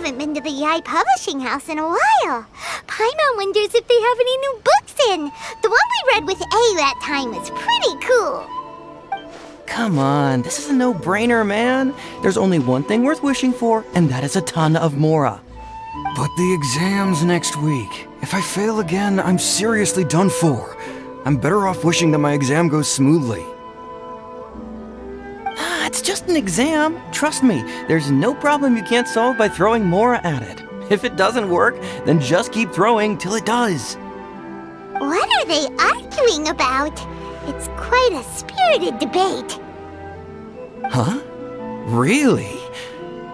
haven't been to the Yae Publishing House in a while. Paimon wonders if they have any new books in. The one we read with A that time was pretty cool. Come on, this is a no-brainer, man. There's only one thing worth wishing for, and that is a ton of Mora. But the exam's next week. If I fail again, I'm seriously done for. I'm better off wishing that my exam goes smoothly. It's just an exam. Trust me, there's no problem you can't solve by throwing Mora at it. If it doesn't work, then just keep throwing till it does. What are they arguing about? It's quite a spirited debate. Huh? Really?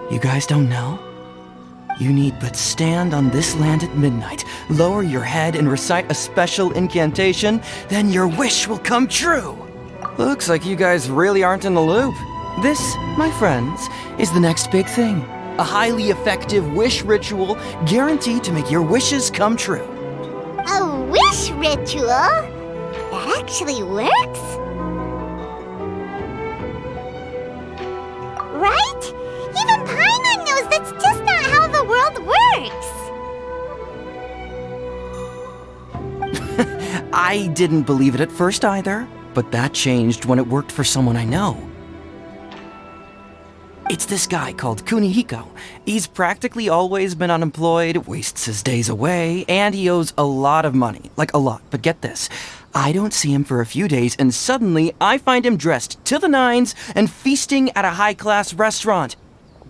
You guys don't know? You need but stand on this land at midnight, lower your head and recite a special incantation, then your wish will come true. Looks like you guys really aren't in the loop. This, my friends, is the next big thing. A highly effective wish ritual guaranteed to make your wishes come true. A wish ritual? That actually works? Right? Even Paimon knows that's just not how the world works. I didn't believe it at first either, but that changed when it worked for someone I know. It's this guy called Kunihiko. He's practically always been unemployed, wastes his days away, and he owes a lot of money. Like a lot, but get this. I don't see him for a few days, and suddenly I find him dressed to the nines and feasting at a high-class restaurant.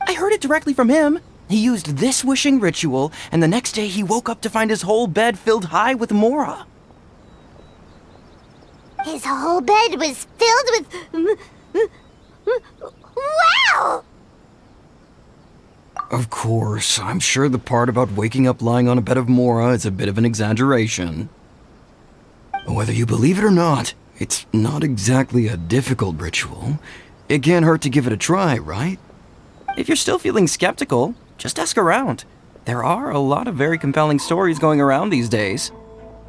I heard it directly from him. He used this wishing ritual, and the next day he woke up to find his whole bed filled high with Mora. His whole bed was filled with... Wow! Of course, I'm sure the part about waking up lying on a bed of Mora is a bit of an exaggeration. Whether you believe it or not, it's not exactly a difficult ritual. It can't hurt to give it a try, right? If you're still feeling skeptical, just ask around. There are a lot of very compelling stories going around these days.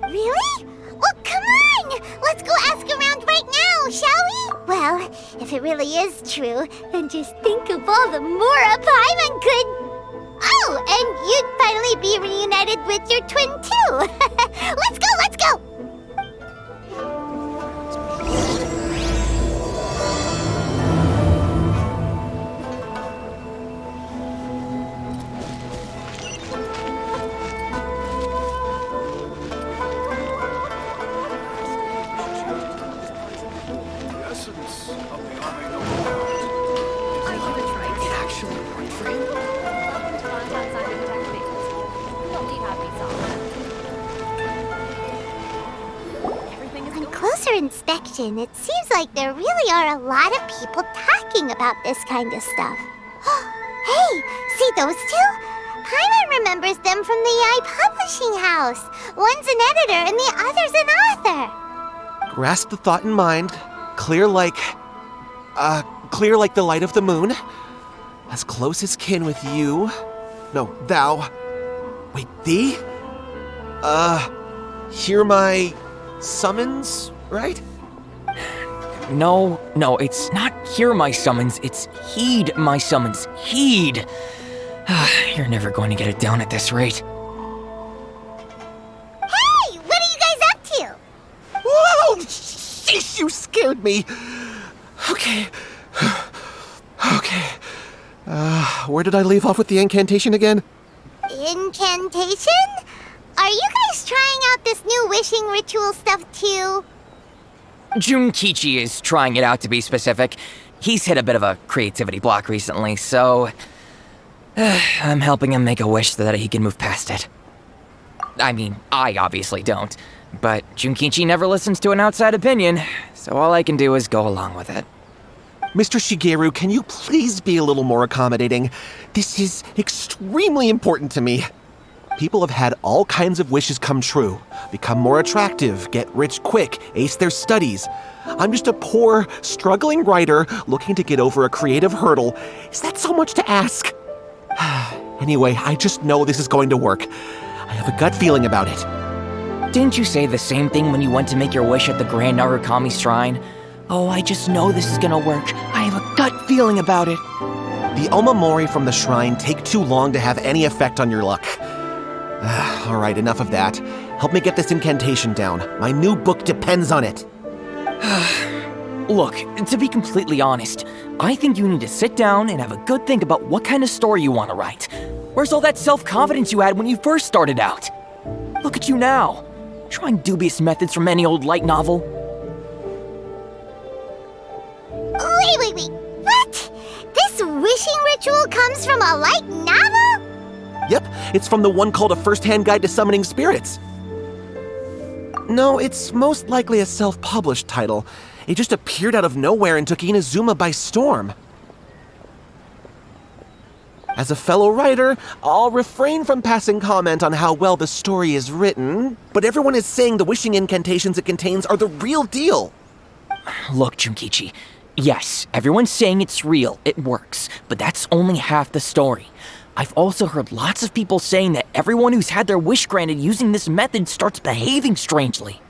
Really? Well, come on! Let's go ask around right now, shall we? Well, if it really is true, then just think of all the Mora Paimon could... Oh, and you'd finally be reunited with your twin, too! Let's go, let's go! Inspection, it seems like there really are a lot of people talking about this kind of stuff. Hey, see those two? Paimon remembers them from the Yae Publishing House. One's an editor and the other's an author. Grasp the thought in mind. Clear like the light of the moon. As close as kin with you. No, thou. Wait, thee? Hear my summons? Right? No, it's not hear my summons, it's heed my summons. Heed! You're never going to get it down at this rate. Hey! What are you guys up to? Whoa! Sheesh, you scared me! Okay. Where did I leave off with the incantation again? Incantation? Are you guys trying out this new wishing ritual stuff too? Junkichi is trying it out, to be specific. He's hit a bit of a creativity block recently, so... I'm helping him make a wish so that he can move past it. I mean, I obviously don't, but Junkichi never listens to an outside opinion, so all I can do is go along with it. Mr. Shigeru, can you please be a little more accommodating? This is extremely important to me. People have had all kinds of wishes come true. Become more attractive, get rich quick, ace their studies. I'm just a poor, struggling writer looking to get over a creative hurdle. Is that so much to ask? Anyway, I just know this is going to work. I have a gut feeling about it. Didn't you say the same thing when you went to make your wish at the Grand Narukami Shrine? Oh, I just know this is gonna work. I have a gut feeling about it. The omamori from the shrine take too long to have any effect on your luck. Alright, enough of that. Help me get this incantation down. My new book depends on it. Look, to be completely honest, I think you need to sit down and have a good think about what kind of story you want to write. Where's all that self-confidence you had when you first started out? Look at you now, trying dubious methods from any old light novel. Wait. What? This wishing ritual comes from a light novel? Yep, it's from the one called A First-Hand Guide to Summoning Spirits. No, it's most likely a self-published title. It just appeared out of nowhere and took Inazuma by storm. As a fellow writer, I'll refrain from passing comment on how well the story is written, but everyone is saying the wishing incantations it contains are the real deal. Look, Junkichi, yes, everyone's saying it's real, it works, but that's only half the story. I've also heard lots of people saying that everyone who's had their wish granted using this method starts behaving strangely.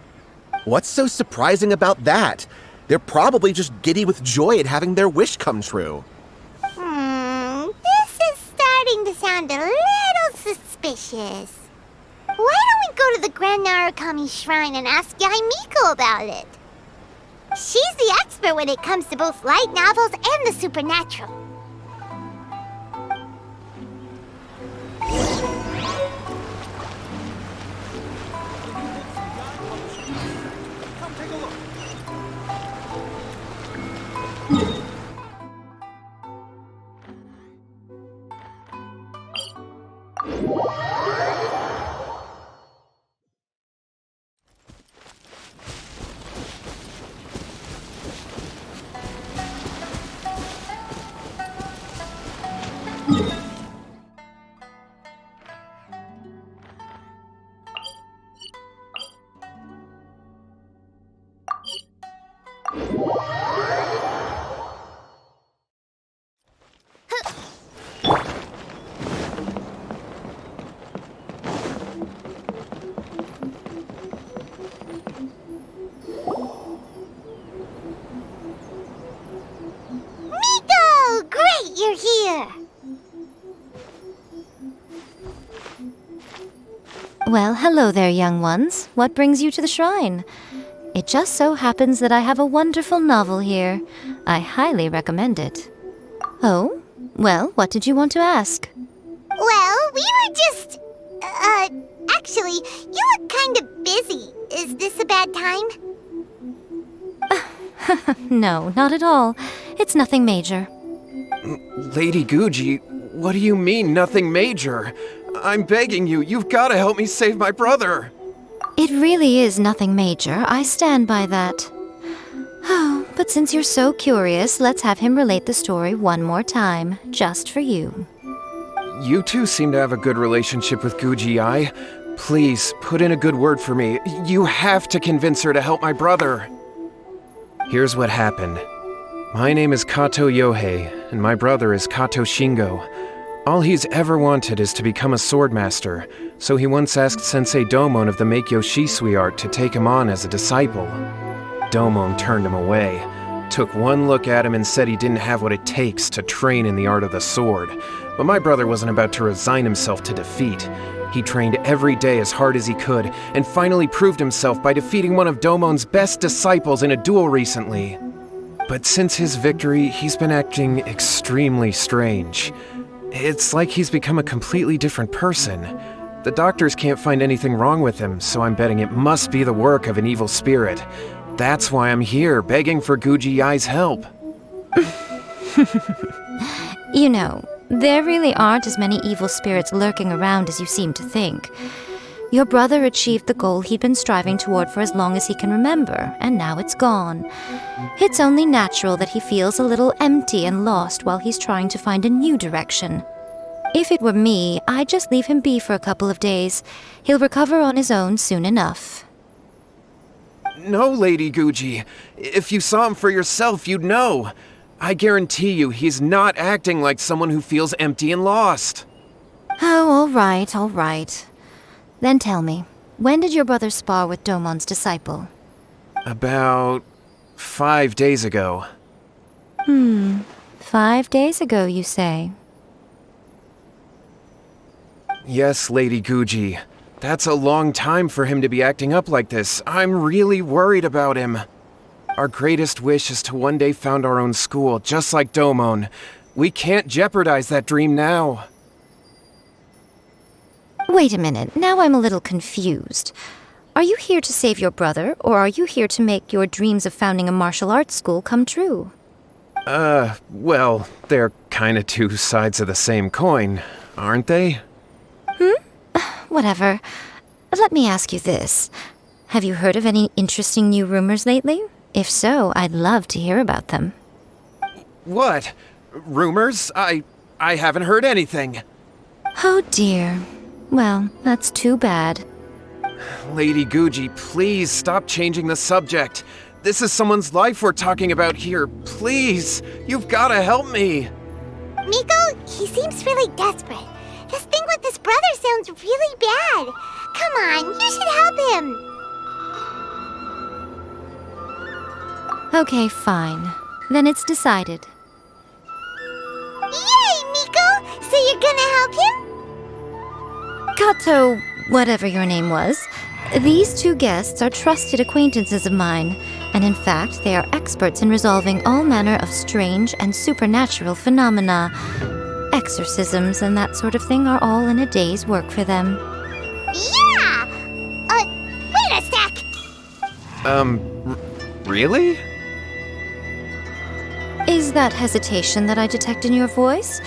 What's so surprising about that? They're probably just giddy with joy at having their wish come true. This is starting to sound a little suspicious. Why don't we go to the Grand Narukami Shrine and ask Yae Miko about it? She's the expert when it comes to both light novels and the supernatural. Miko! Great, you're here! Well, hello there, young ones. What brings you to the shrine? It just so happens that I have a wonderful novel here. I highly recommend it. Oh? Well, what did you want to ask? Well, we were just... actually, you look kind of busy. Is this a bad time? No, not at all. It's nothing major. Lady Guji, what do you mean, nothing major? I'm begging you, you've got to help me save my brother. It really is nothing major. I stand by that. Oh, but since you're so curious, let's have him relate the story one more time, just for you. You two seem to have a good relationship with Guji Ai. Please, put in a good word for me. You have to convince her to help my brother. Here's what happened. My name is Kato Yohei, and my brother is Kato Shingo. All he's ever wanted is to become a swordmaster, so he once asked Sensei Domon of the Meikyo Shisui art to take him on as a disciple. Domon turned him away, took one look at him and said he didn't have what it takes to train in the art of the sword. But my brother wasn't about to resign himself to defeat. He trained every day as hard as he could, and finally proved himself by defeating one of Domon's best disciples in a duel recently. But since his victory, he's been acting extremely strange. It's like he's become a completely different person. The doctors can't find anything wrong with him, so I'm betting it must be the work of an evil spirit. That's why I'm here, begging for Guji Ai's help. You know, there really aren't as many evil spirits lurking around as you seem to think. Your brother achieved the goal he'd been striving toward for as long as he can remember, and now it's gone. It's only natural that he feels a little empty and lost while he's trying to find a new direction. If it were me, I'd just leave him be for a couple of days. He'll recover on his own soon enough. No, Lady Guji. If you saw him for yourself, you'd know. I guarantee you he's not acting like someone who feels empty and lost. Oh, all right. Then tell me, when did your brother spar with Domon's disciple? About 5 days ago. 5 days ago, you say? Yes, Lady Guji. That's a long time for him to be acting up like this. I'm really worried about him. Our greatest wish is to one day found our own school, just like Domon. We can't jeopardize that dream now. Wait a minute, now I'm a little confused. Are you here to save your brother, or are you here to make your dreams of founding a martial arts school come true? Well, they're kinda two sides of the same coin, aren't they? Whatever. Let me ask you this. Have you heard of any interesting new rumors lately? If so, I'd love to hear about them. What? Rumors? I haven't heard anything. Oh dear. Well, that's too bad. Lady Guji, please stop changing the subject. This is someone's life we're talking about here. Please, you've gotta help me. Miko, he seems really desperate. His thing with his brother sounds really bad. Come on, you should help him. Okay, fine. Then it's decided. Yay, Miko! So you're gonna help him? Kato, whatever your name was, these two guests are trusted acquaintances of mine, and in fact, they are experts in resolving all manner of strange and supernatural phenomena. Exorcisms and that sort of thing are all in a day's work for them. Yeah! Wait a sec! Really? Is that hesitation that I detect in your voice?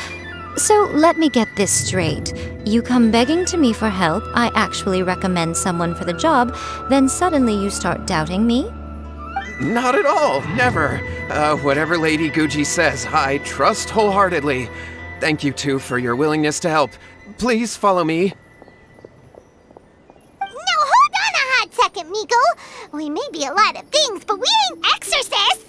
So let me get this straight. You come begging to me for help, I actually recommend someone for the job, then suddenly you start doubting me? Not at all, never. Whatever Lady Guji says, I trust wholeheartedly. Thank you two for your willingness to help. Please follow me. No, hold on a hot second, Miko. We may be a lot of things, but we ain't exorcists!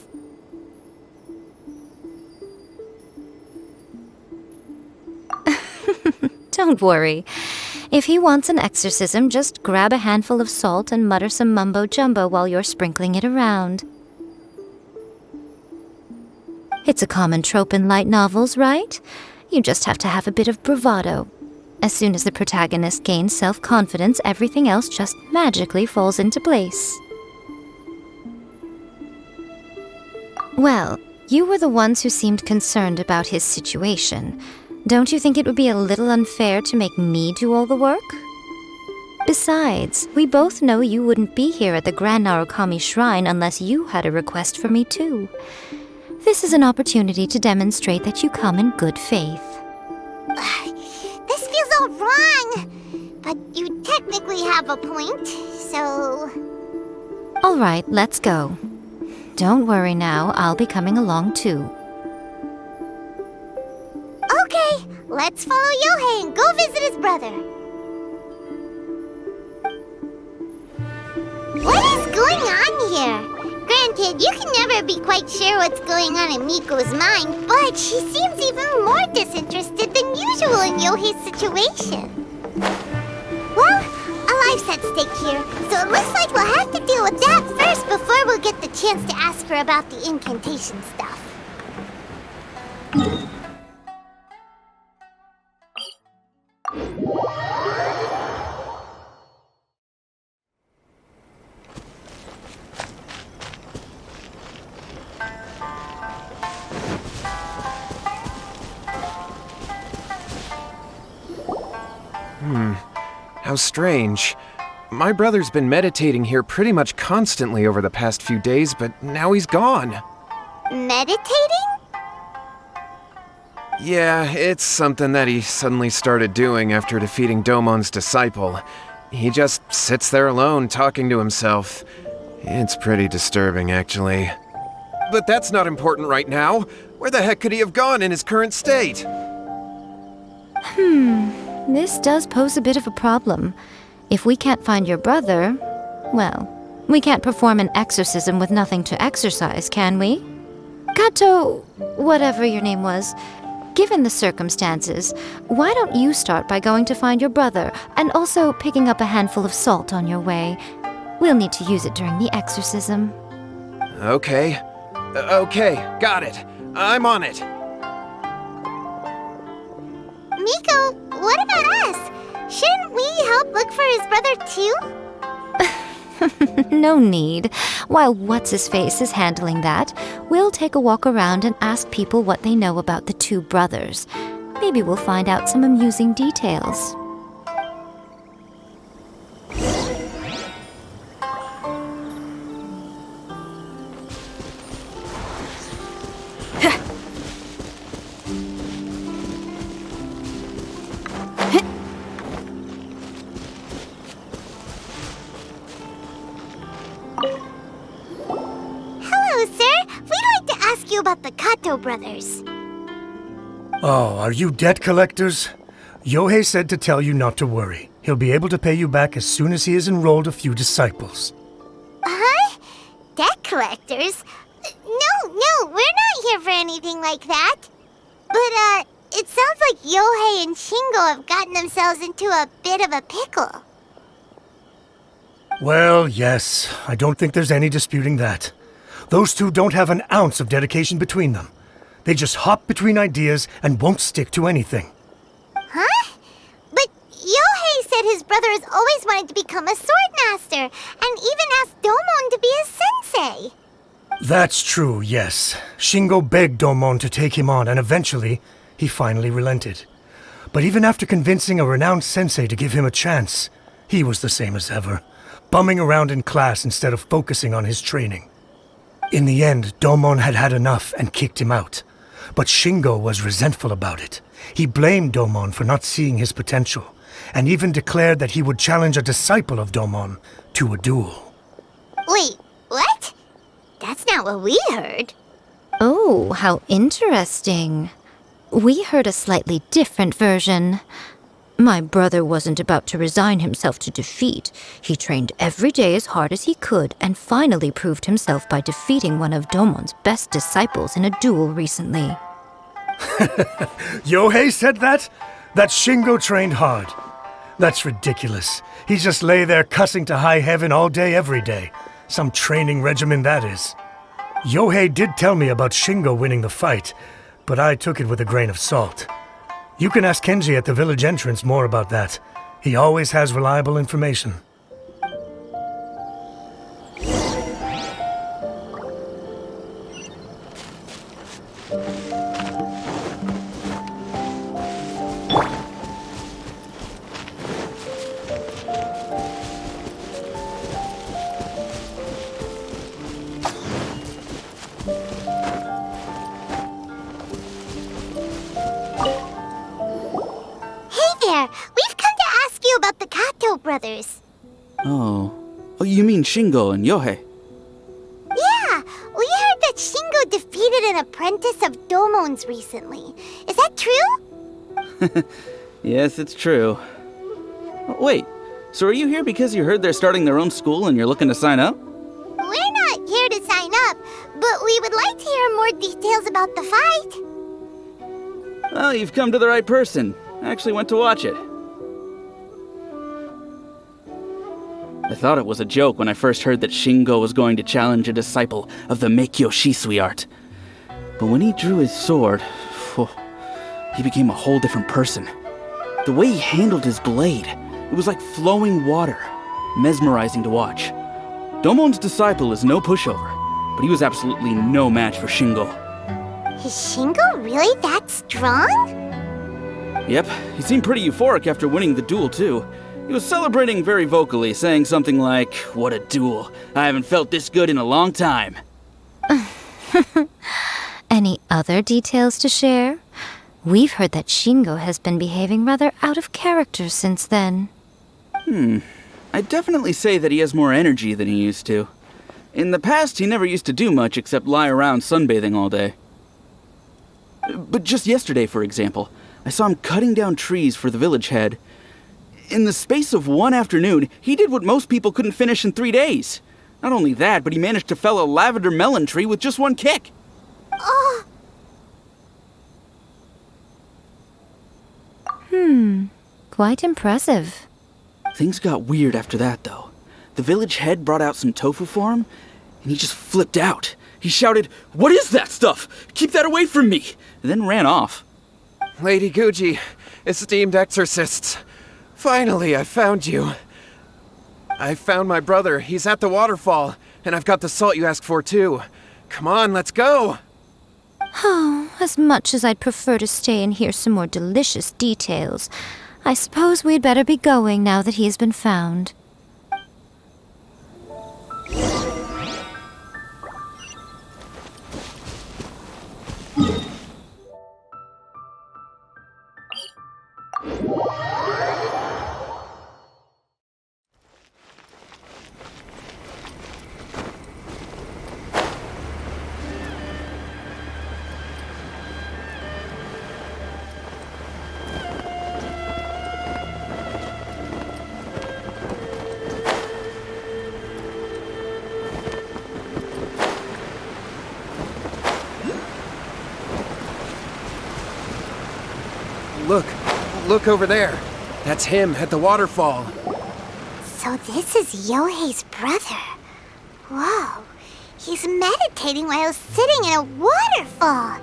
Don't worry. If he wants an exorcism, just grab a handful of salt and mutter some mumbo-jumbo while you're sprinkling it around. It's a common trope in light novels, right? You just have to have a bit of bravado. As soon as the protagonist gains self-confidence, everything else just magically falls into place. Well, you were the ones who seemed concerned about his situation. Don't you think it would be a little unfair to make me do all the work? Besides, we both know you wouldn't be here at the Grand Narukami Shrine unless you had a request for me too. This is an opportunity to demonstrate that you come in good faith. This feels all wrong. But you technically have a point, so... All right, let's go. Don't worry now, I'll be coming along too. Okay, let's follow Yohei and go visit his brother. What is going on here? Granted, you can never be quite sure what's going on in Miko's mind, but she seems even more disinterested than usual in Yohei's situation. Well, a life's at stake here, so it looks like we'll have to deal with that first before we'll get the chance to ask her about the incantation stuff. How strange. My brother's been meditating here pretty much constantly over the past few days, but now he's gone. Meditating? Yeah, it's something that he suddenly started doing after defeating Domon's disciple. He just sits there alone, talking to himself. It's pretty disturbing, actually. But that's not important right now. Where the heck could he have gone in his current state? This does pose a bit of a problem. If we can't find your brother, well, we can't perform an exorcism with nothing to exorcise, can we? Kato, whatever your name was, given the circumstances, why don't you start by going to find your brother and also picking up a handful of salt on your way? We'll need to use it during the exorcism. Okay, got it. I'm on it. Miko, what about us? Shouldn't we help look for his brother too? No need. While What's-His-Face is handling that, we'll take a walk around and ask people what they know about the two brothers. Maybe we'll find out some amusing details. Hello, sir. We'd like to ask you about the Kato brothers. Oh, are you debt collectors? Yohei said to tell you not to worry. He'll be able to pay you back as soon as he has enrolled a few disciples. Huh? Debt collectors? No, we're not here for anything like that. But, it sounds like Yohei and Shingo have gotten themselves into a bit of a pickle. Well, yes, I don't think there's any disputing that. Those two don't have an ounce of dedication between them. They just hop between ideas and won't stick to anything. Huh? But Yohei said his brother has always wanted to become a sword master, and even asked Domon to be his sensei. That's true, yes. Shingo begged Domon to take him on, and eventually, he finally relented. But even after convincing a renowned sensei to give him a chance, he was the same as ever, bumming around in class instead of focusing on his training. In the end, Domon had had enough and kicked him out. But Shingo was resentful about it. He blamed Domon for not seeing his potential, and even declared that he would challenge a disciple of Domon to a duel. Wait, what? That's not what we heard. Oh, how interesting. We heard a slightly different version. My brother wasn't about to resign himself to defeat. He trained every day as hard as he could and finally proved himself by defeating one of Domon's best disciples in a duel recently. Yohei said that? That Shingo trained hard. That's ridiculous. He just lay there cussing to high heaven all day every day. Some training regimen that is. Yohei did tell me about Shingo winning the fight, but I took it with a grain of salt. You can ask Kenji at the village entrance more about that. He always has reliable information. We've come to ask you about the Kato brothers. Oh, you mean Shingo and Yohei? Yeah, we heard that Shingo defeated an apprentice of Domon's recently. Is that true? Yes, it's true. Wait, so are you here because you heard they're starting their own school and you're looking to sign up? We're not here to sign up, but we would like to hear more details about the fight. Well, you've come to the right person. I actually went to watch it. I thought it was a joke when I first heard that Shingo was going to challenge a disciple of the Meikyo Shisui art. But when he drew his sword, he became a whole different person. The way he handled his blade, it was like flowing water, mesmerizing to watch. Domon's disciple is no pushover, but he was absolutely no match for Shingo. Is Shingo really that strong? Yep, he seemed pretty euphoric after winning the duel too. He was celebrating very vocally, saying something like, "What a duel. I haven't felt this good in a long time." Any other details to share? We've heard that Shingo has been behaving rather out of character since then. I'd definitely say that he has more energy than he used to. In the past, he never used to do much except lie around sunbathing all day. But just yesterday, for example, I saw him cutting down trees for the village head. In the space of one afternoon, he did what most people couldn't finish in 3 days. Not only that, but he managed to fell a lavender melon tree with just one kick. Oh, Quite impressive. Things got weird after that, though. The village head brought out some tofu for him, and he just flipped out. He shouted, "What is that stuff? Keep that away from me!" and then ran off. Lady Guji, esteemed exorcists. Finally, I found you. I found my brother. He's at the waterfall, and I've got the salt you asked for, too. Come on, let's go! Oh, as much as I'd prefer to stay and hear some more delicious details, I suppose we'd better be going now that he has been found. Look over there. That's him at the waterfall. So this is Yohei's brother. Whoa. He's meditating while sitting in a waterfall.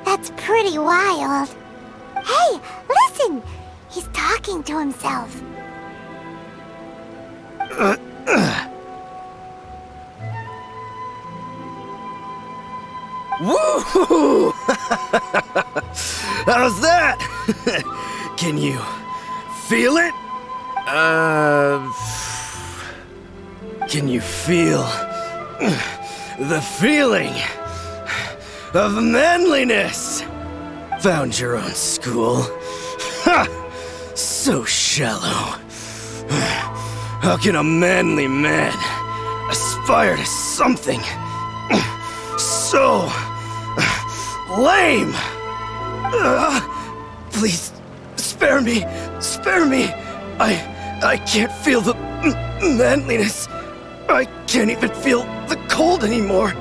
That's pretty wild. Hey, listen! He's talking to himself. Woo! How's that? Can you feel it? Can you feel the feeling of manliness? Found your own school. Ha! So shallow. How can a manly man aspire to something so lame? Please, spare me. Spare me. I can't feel the manliness. I can't even feel the cold anymore.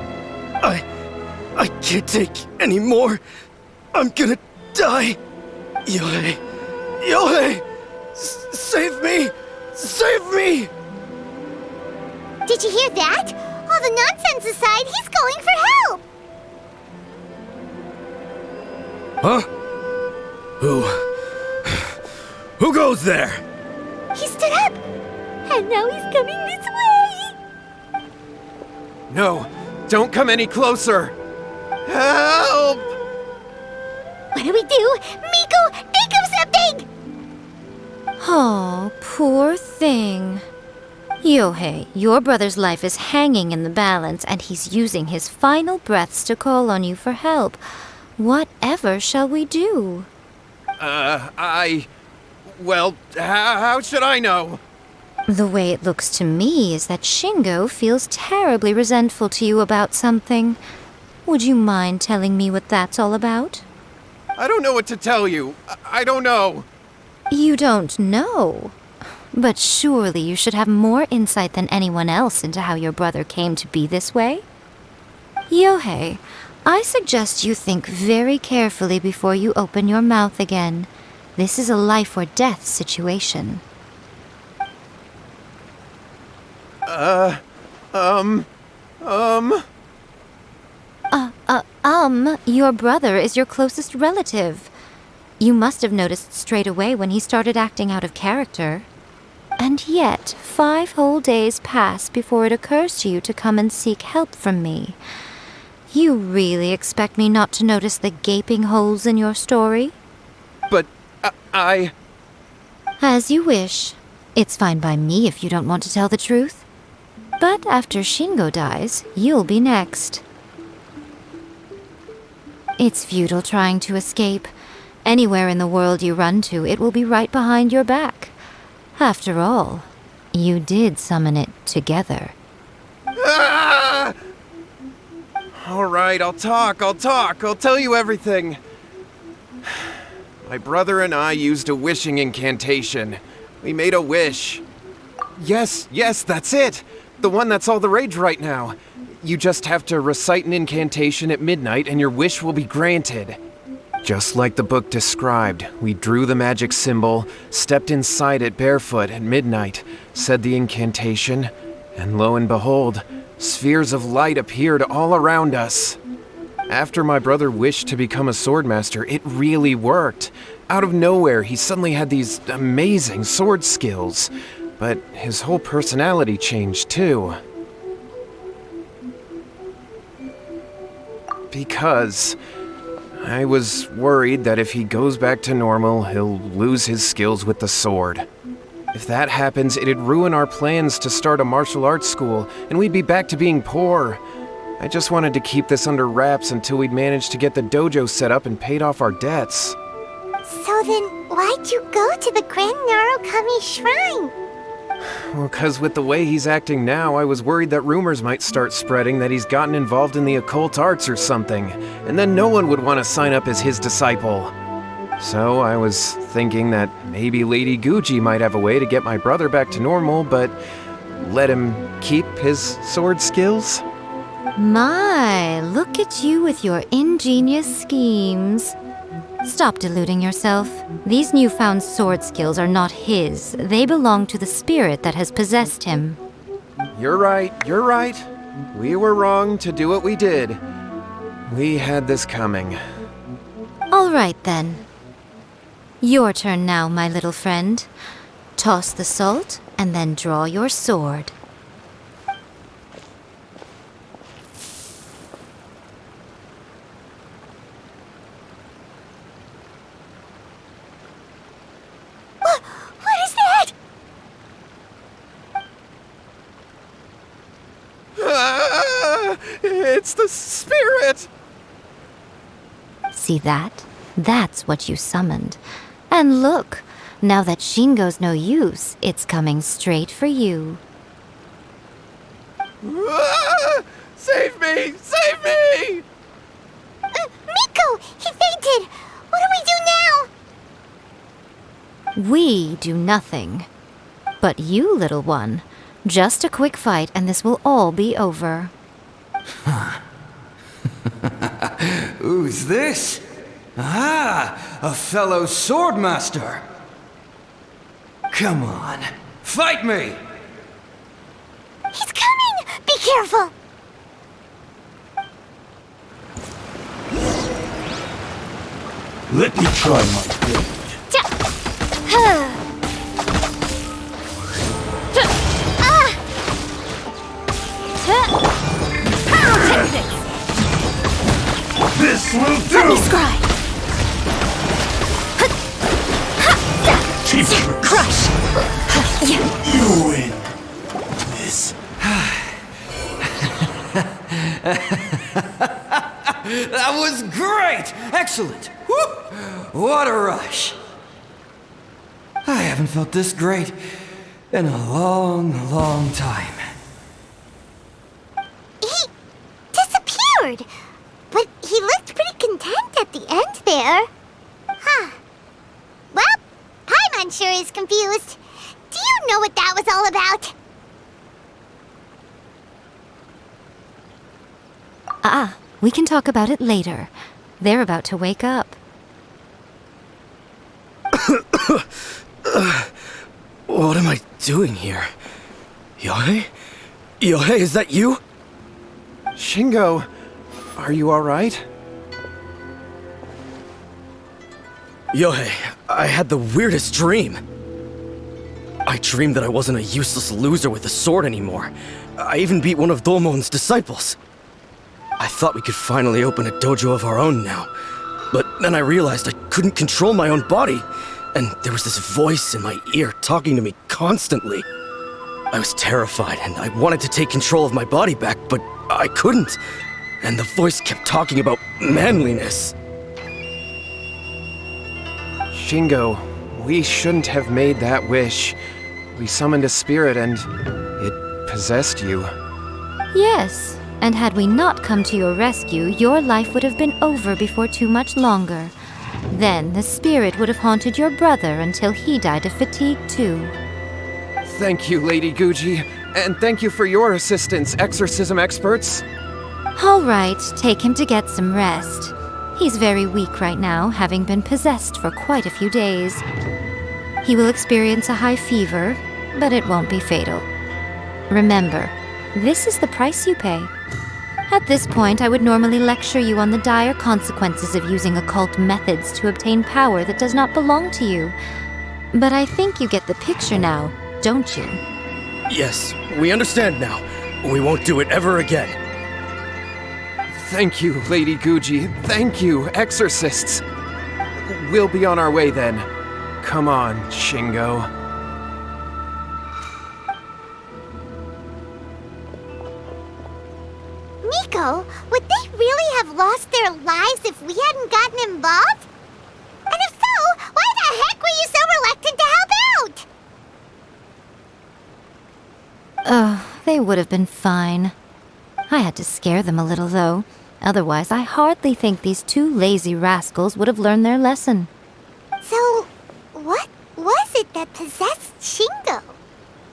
I can't take any more. I'm gonna die. Yohei. Yohei! Save me! Save me! Did you hear that? All the nonsense aside, he's going for help! Huh? Who goes there? He stood up! And now he's coming this way! No, don't come any closer. Help! What do we do? Miko, think of something! Oh, poor thing. Yohei, your brother's life is hanging in the balance, and he's using his final breaths to call on you for help. Whatever shall we do? Well, how should I know? The way it looks to me is that Shingo feels terribly resentful to you about something. Would you mind telling me what that's all about? I don't know what to tell you. I don't know. You don't know? But surely you should have more insight than anyone else into how your brother came to be this way? Yohei, I suggest you think very carefully before you open your mouth again. This is a life or death situation. Your brother is your closest relative. You must have noticed straight away when he started acting out of character. And yet, 5 whole days pass before it occurs to you to come and seek help from me. You really expect me not to notice the gaping holes in your story? But, As you wish. It's fine by me if you don't want to tell the truth. But after Shingo dies, you'll be next. It's futile trying to escape. Anywhere in the world you run to, it will be right behind your back. After all, you did summon it together. Ah! All right, I'll talk. I'll tell you everything. My brother and I used a wishing incantation. We made a wish. Yes, that's it. The one that's all the rage right now. You just have to recite an incantation at midnight and your wish will be granted. Just like the book described, we drew the magic symbol, stepped inside it barefoot at midnight, said the incantation, and lo and behold, spheres of light appeared all around us. After my brother wished to become a swordmaster, it really worked. Out of nowhere, he suddenly had these amazing sword skills. But his whole personality changed too. Because I was worried that if he goes back to normal, he'll lose his skills with the sword. If that happens, it'd ruin our plans to start a martial arts school, and we'd be back to being poor. I just wanted to keep this under wraps until we'd managed to get the dojo set up and paid off our debts. So then, why'd you go to the Grand Narukami Shrine? Well, 'cause with the way he's acting now, I was worried that rumors might start spreading that he's gotten involved in the occult arts or something, and then no one would want to sign up as his disciple. So I was thinking that maybe Lady Guji might have a way to get my brother back to normal, but let him keep his sword skills? My, look at you with your ingenious schemes. Stop deluding yourself. These newfound sword skills are not his. They belong to the spirit that has possessed him. You're right. We were wrong to do what we did. We had this coming. All right, then. Your turn now, my little friend. Toss the salt, and then draw your sword. What is that? It's the spirit! See that? That's what you summoned. And look, now that Shingo's no use, it's coming straight for you. Save me! Save me! Miko! He fainted! What do we do now? We do nothing. But you, little one, just a quick fight and this will all be over. Who's this? Ah, a fellow swordmaster. Come on, fight me! He's coming! Be careful! Let me try my best. This will do! Teacher, Crush! you win. This. That was great! Excellent! Woo! What a rush! I haven't felt this great in a long, long time. He disappeared! But he looked pretty content at the end there. Huh. Well, Paimon sure is confused. Do you know what that was all about? We can talk about it later. They're about to wake up. What am I doing here? Yae? Yae, is that you? Shingo, are you alright? Yae, I had the weirdest dream. I dreamed that I wasn't a useless loser with a sword anymore. I even beat one of Domon's disciples. I thought we could finally open a dojo of our own now. But then I realized I couldn't control my own body. And there was this voice in my ear talking to me constantly. I was terrified and I wanted to take control of my body back, but I couldn't. And the voice kept talking about manliness. Shingo, we shouldn't have made that wish. We summoned a spirit and it possessed you. Yes, and had we not come to your rescue, your life would have been over before too much longer. Then the spirit would have haunted your brother until he died of fatigue too. Thank you, Lady Guji, and thank you for your assistance, exorcism experts. All right, take him to get some rest. He's very weak right now, having been possessed for quite a few days. He will experience a high fever, but it won't be fatal. Remember, this is the price you pay. At this point, I would normally lecture you on the dire consequences of using occult methods to obtain power that does not belong to you. But I think you get the picture now, don't you? Yes, we understand now. We won't do it ever again. Thank you, Lady Guji. Thank you, exorcists. We'll be on our way then. Come on, Shingo. Miko, would they really have lost their lives if we hadn't gotten involved? And if so, why the heck were you so reluctant to help out? Oh, they would have been fine. I had to scare them a little, though. Otherwise, I hardly think these two lazy rascals would have learned their lesson. So, what was it that possessed Shingo?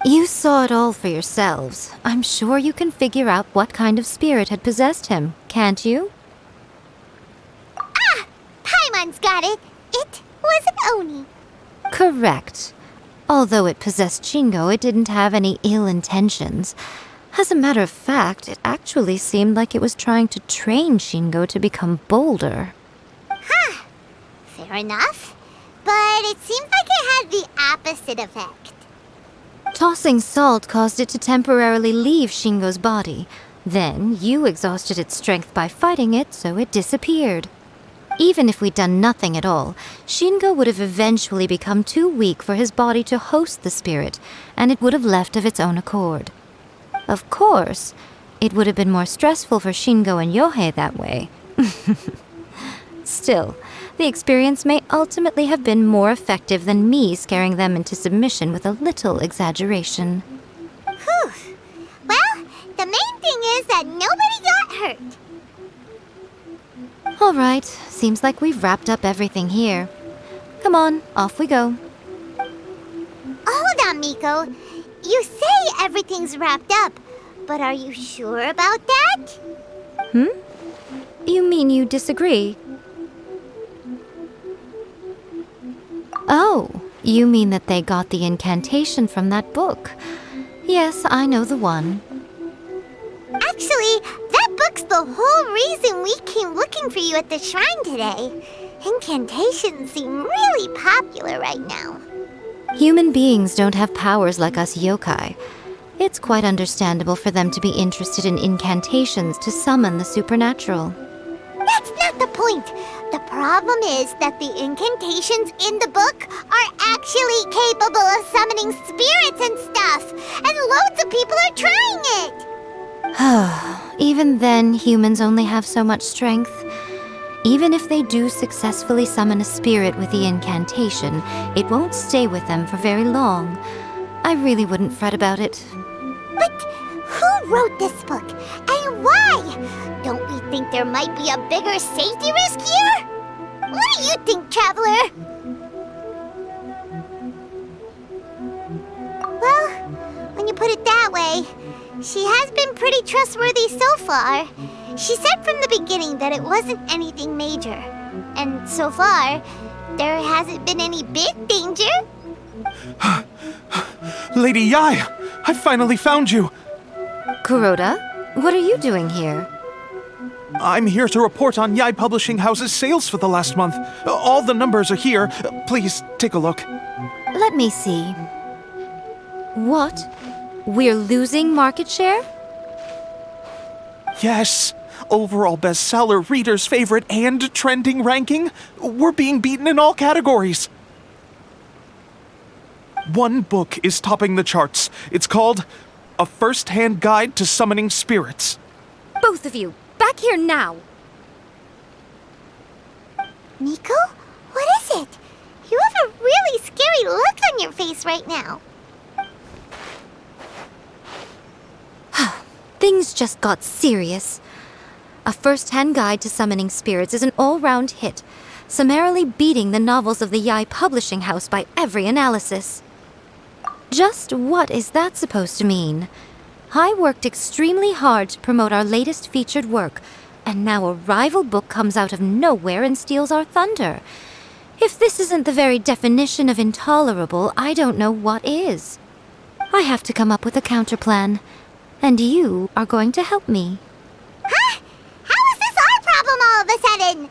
You saw it all for yourselves. I'm sure you can figure out what kind of spirit had possessed him, can't you? Ah! Paimon's got it. It was an Oni. Correct. Although it possessed Shingo, it didn't have any ill intentions. As a matter of fact, it actually seemed like it was trying to train Shingo to become bolder. Huh. Fair enough. But it seems like it had the opposite effect. Tossing salt caused it to temporarily leave Shingo's body. Then, you exhausted its strength by fighting it, so it disappeared. Even if we'd done nothing at all, Shingo would have eventually become too weak for his body to host the spirit, and it would have left of its own accord. Of course, it would have been more stressful for Shingo and Yohei that way. Still, the experience may ultimately have been more effective than me scaring them into submission with a little exaggeration. Whew. Well, the main thing is that nobody got hurt. All right, seems like we've wrapped up everything here. Come on, off we go. Hold on, Miko. You say everything's wrapped up, but are you sure about that? You mean you disagree? Oh, you mean that they got the incantation from that book. Yes, I know the one. Actually, that book's the whole reason we came looking for you at the shrine today. Incantations seem really popular right now. Human beings don't have powers like us yokai. It's quite understandable for them to be interested in incantations to summon the supernatural. That's not the point. The problem is that the incantations in the book are actually capable of summoning spirits and stuff, and loads of people are trying it. Even then, humans only have so much strength. Even if they do successfully summon a spirit with the incantation, it won't stay with them for very long. I really wouldn't fret about it. But who wrote this book, and why? Don't we think there might be a bigger safety risk here? What do you think, Traveler? Well, when you put it that way, she has been pretty trustworthy so far. She said from the beginning that it wasn't anything major. And so far, there hasn't been any big danger. Lady Yae, I finally found you. Kuroda, what are you doing here? I'm here to report on Yae Publishing House's sales for the last month. All the numbers are here. Please, take a look. Let me see. What? We're losing market share? Yes. Overall bestseller, reader's favorite, and trending ranking. We're being beaten in all categories. One book is topping the charts. It's called A First-Hand Guide to Summoning Spirits. Both of you, back here now! Miko? What is it? You have a really scary look on your face right now. Things just got serious. A First-Hand Guide to Summoning Spirits is an all-round hit, summarily beating the novels of the Yae Publishing House by every analysis. Just what is that supposed to mean? I worked extremely hard to promote our latest featured work, and now a rival book comes out of nowhere and steals our thunder. If this isn't the very definition of intolerable, I don't know what is. I have to come up with a counterplan, and you are going to help me. Huh? of a sudden?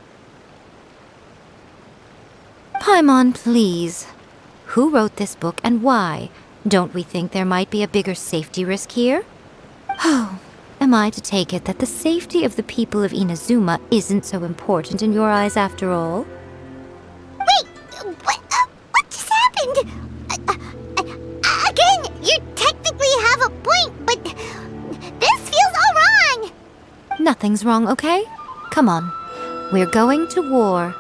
Paimon, please. Who wrote this book and why? Don't we think there might be a bigger safety risk here? Oh, am I to take it that the safety of the people of Inazuma isn't so important in your eyes after all? Wait, what just happened? Again, you technically have a point, but this feels all wrong. Nothing's wrong, okay? Come on. We're going to war.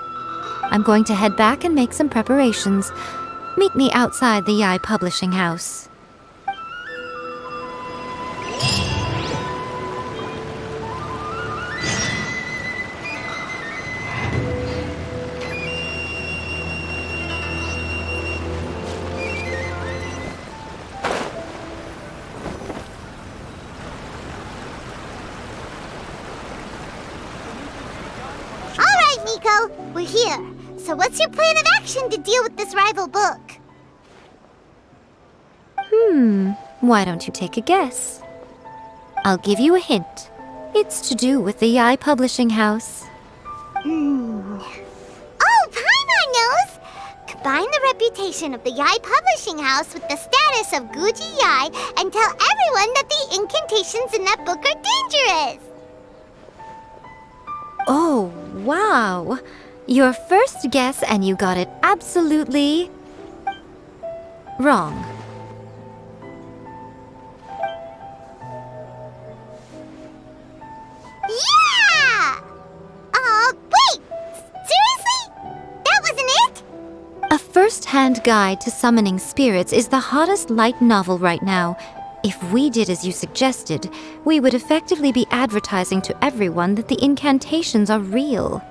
I'm going to head back and make some preparations. Meet me outside the Yae Publishing House. All right, Miko, we're here. So what's your plan of action to deal with this rival book? Why don't you take a guess? I'll give you a hint. It's to do with the Yae Publishing House. Oh, Paimon knows! Combine the reputation of the Yae Publishing House with the status of Guji Yae and tell everyone that the incantations in that book are dangerous! Oh, wow. Your first guess and you got it absolutely wrong. Yeah! Wait! Seriously? That wasn't it? A first-hand guide to summoning spirits is the hottest light novel right now. If we did as you suggested, we would effectively be advertising to everyone that the incantations are real.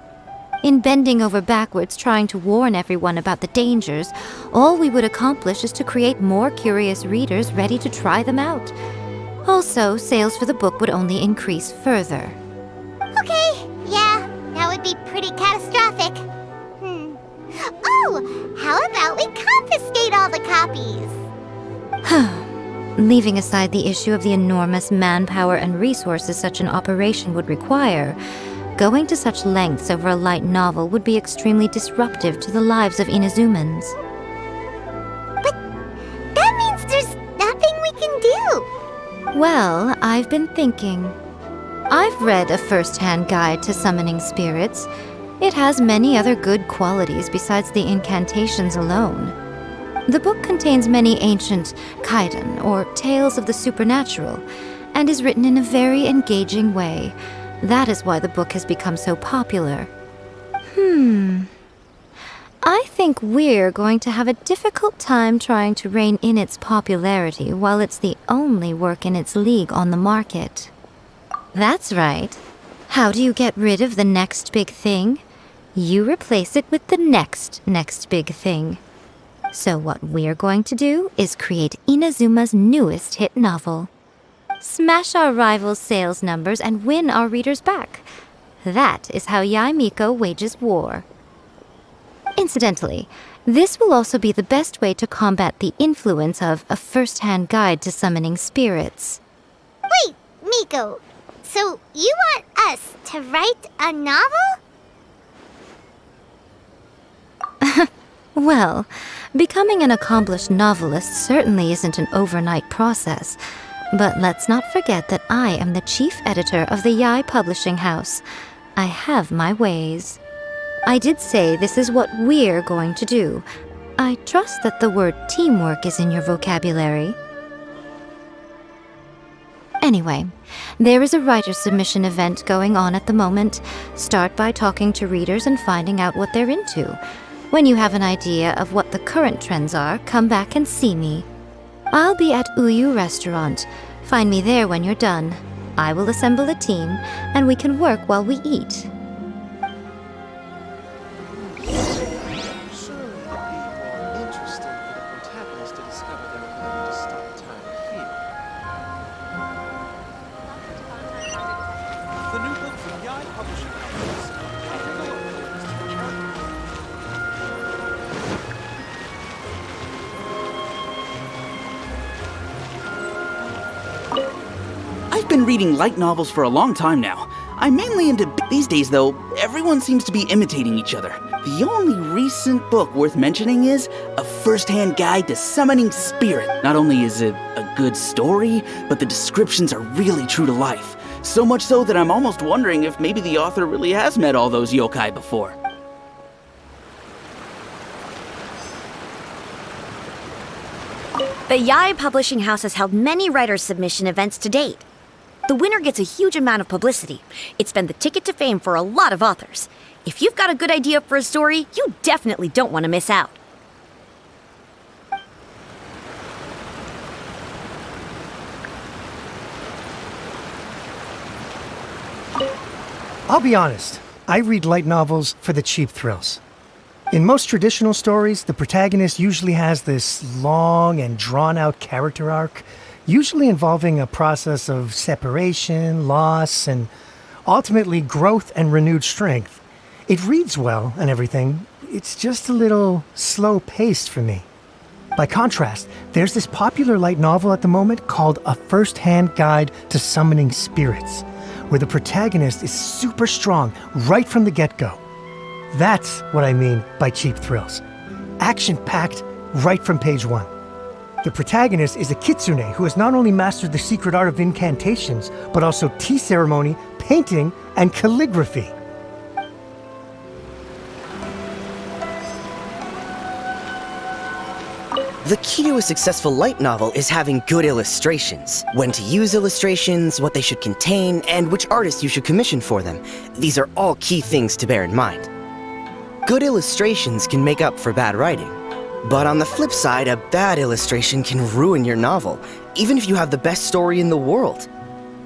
In bending over backwards trying to warn everyone about the dangers, all we would accomplish is to create more curious readers ready to try them out. Also, sales for the book would only increase further. Okay, yeah, that would be pretty catastrophic. Oh, how about we confiscate all the copies? Leaving aside the issue of the enormous manpower and resources such an operation would require, going to such lengths over a light novel would be extremely disruptive to the lives of Inazumans. But that means there's nothing we can do. Well, I've been thinking. I've read a first-hand guide to summoning spirits. It has many other good qualities besides the incantations alone. The book contains many ancient kaiden, or tales of the supernatural, and is written in a very engaging way. That is why the book has become so popular. I think we're going to have a difficult time trying to rein in its popularity while it's the only work in its league on the market. That's right. How do you get rid of the next big thing? You replace it with the next big thing. So what we're going to do is create Inazuma's newest hit novel. Smash our rivals' sales numbers and win our readers back. That is how Yae Miko wages war. Incidentally, this will also be the best way to combat the influence of a first-hand guide to summoning spirits. Wait, Miko, so you want us to write a novel? Well, becoming an accomplished novelist certainly isn't an overnight process. But let's not forget that I am the chief editor of the Yae Publishing House. I have my ways. I did say this is what we're going to do. I trust that the word teamwork is in your vocabulary. Anyway, there is a writer submission event going on at the moment. Start by talking to readers and finding out what they're into. When you have an idea of what the current trends are, come back and see me. I'll be at Uyu Restaurant. Find me there when you're done. I will assemble a team, and we can work while we eat. The new book from Yae Publishing House. I've been reading light novels for a long time now. I'm mainly into... These days, though, everyone seems to be imitating each other. The only recent book worth mentioning is A First-Hand Guide to Summoning Spirit. Not only is it a good story, but the descriptions are really true to life. So much so that I'm almost wondering if maybe the author really has met all those yokai before. The Yae Publishing House has held many writers' submission events to date. The winner gets a huge amount of publicity. It's been the ticket to fame for a lot of authors. If you've got a good idea for a story, you definitely don't want to miss out. I'll be honest, I read light novels for the cheap thrills. In most traditional stories, the protagonist usually has this long and drawn-out character arc, usually involving a process of separation, loss, and ultimately growth and renewed strength. It reads well and everything, it's just a little slow-paced for me. By contrast, there's this popular light novel at the moment called A First-Hand Guide to Summoning Spirits, where the protagonist is super strong right from the get-go. That's what I mean by cheap thrills. Action-packed right from page 1. The protagonist is a kitsune who has not only mastered the secret art of incantations, but also tea ceremony, painting, and calligraphy. The key to a successful light novel is having good illustrations. When to use illustrations, what they should contain, and which artist you should commission for them. These are all key things to bear in mind. Good illustrations can make up for bad writing. But on the flip side, a bad illustration can ruin your novel, even if you have the best story in the world.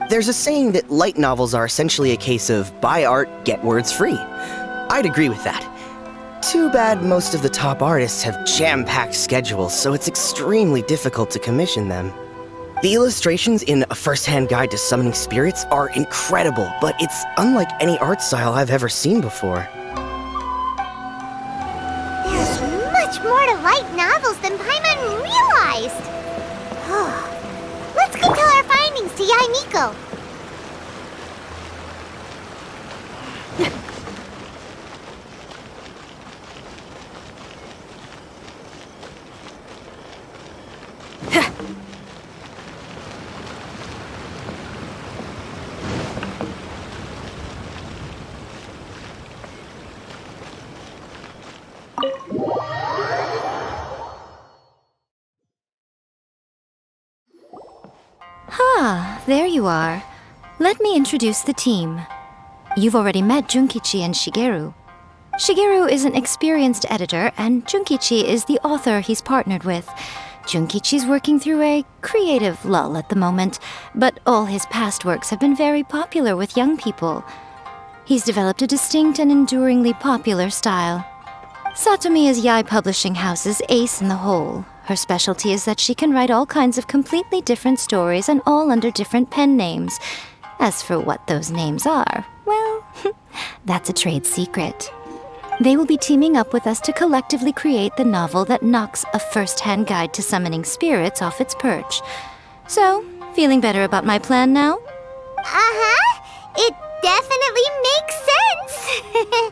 There's a saying that light novels are essentially a case of buy art, get words free. I'd agree with that. Too bad most of the top artists have jam-packed schedules, so it's extremely difficult to commission them. The illustrations in A First-Hand Guide to Summoning Spirits are incredible, but it's unlike any art style I've ever seen before. There's much more to light novels than Paimon realized. Let's go tell our findings to Yae Miko. There you are. Let me introduce the team. You've already met Junkichi and Shigeru. Shigeru is an experienced editor, and Junkichi is the author he's partnered with. Junkichi's working through a creative lull at the moment, but all his past works have been very popular with young people. He's developed a distinct and enduringly popular style. Satomi is Yae Publishing House's ace in the hole. Her specialty is that she can write all kinds of completely different stories and all under different pen names. As for what those names are, well, that's a trade secret. They will be teaming up with us to collectively create the novel that knocks A First-Hand Guide to Summoning Spirits off its perch. So, feeling better about my plan now? Uh-huh. It definitely makes sense.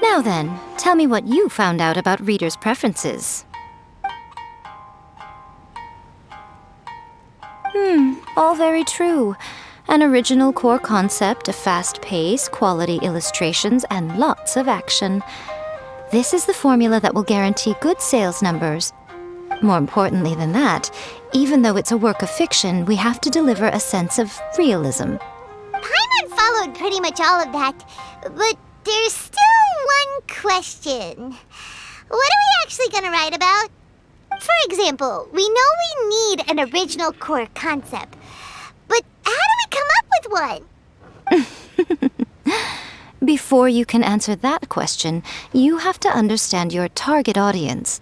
Now then, tell me what you found out about readers' preferences. All very true. An original core concept, a fast pace, quality illustrations, and lots of action. This is the formula that will guarantee good sales numbers. More importantly than that, even though it's a work of fiction, we have to deliver a sense of realism. Paimon followed pretty much all of that, but there's still one question. What are we actually gonna write about? For example, we know we need an original core concept, but how do we come up with one? Before you can answer that question, you have to understand your target audience.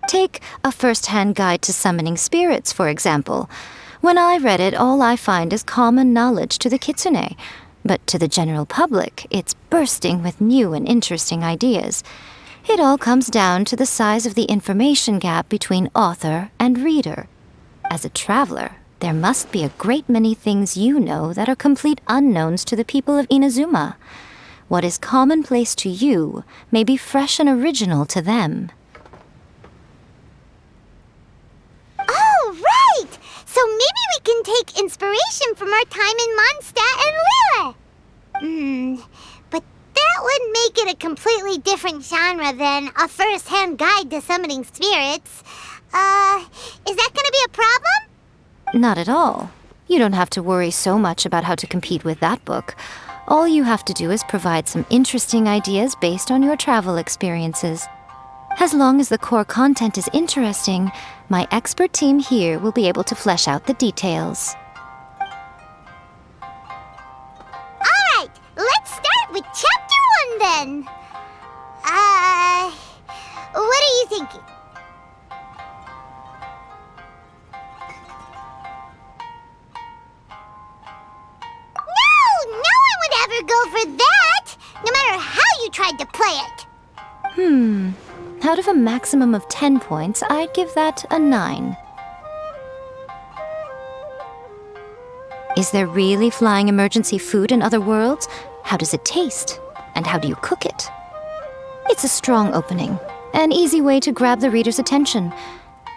Take A First-Hand Guide to Summoning Spirits, for example. When I read it, all I find is common knowledge to the kitsune, but to the general public, it's bursting with new and interesting ideas. It all comes down to the size of the information gap between author and reader. As a traveler, There must be a great many things you know that are complete unknowns to the people of Inazuma. What is commonplace to you may be fresh and original to them. Oh, right! So maybe we can take inspiration from our time in Mondstadt and Liyue. But that would make it a completely different genre than a first-hand guide to summoning spirits. Is that gonna be a problem? Not at all. You don't have to worry so much about how to compete with that book. All you have to do is provide some interesting ideas based on your travel experiences. As long as the core content is interesting, my expert team here will be able to flesh out the details. Alright, let's start with Chapter 1 then. What are you thinking? No one would ever go for that, no matter how you tried to play it. Out of a maximum of 10 points, I'd give that a 9. Is there really flying emergency food in other worlds? How does it taste? And how do you cook it? It's a strong opening, an easy way to grab the reader's attention.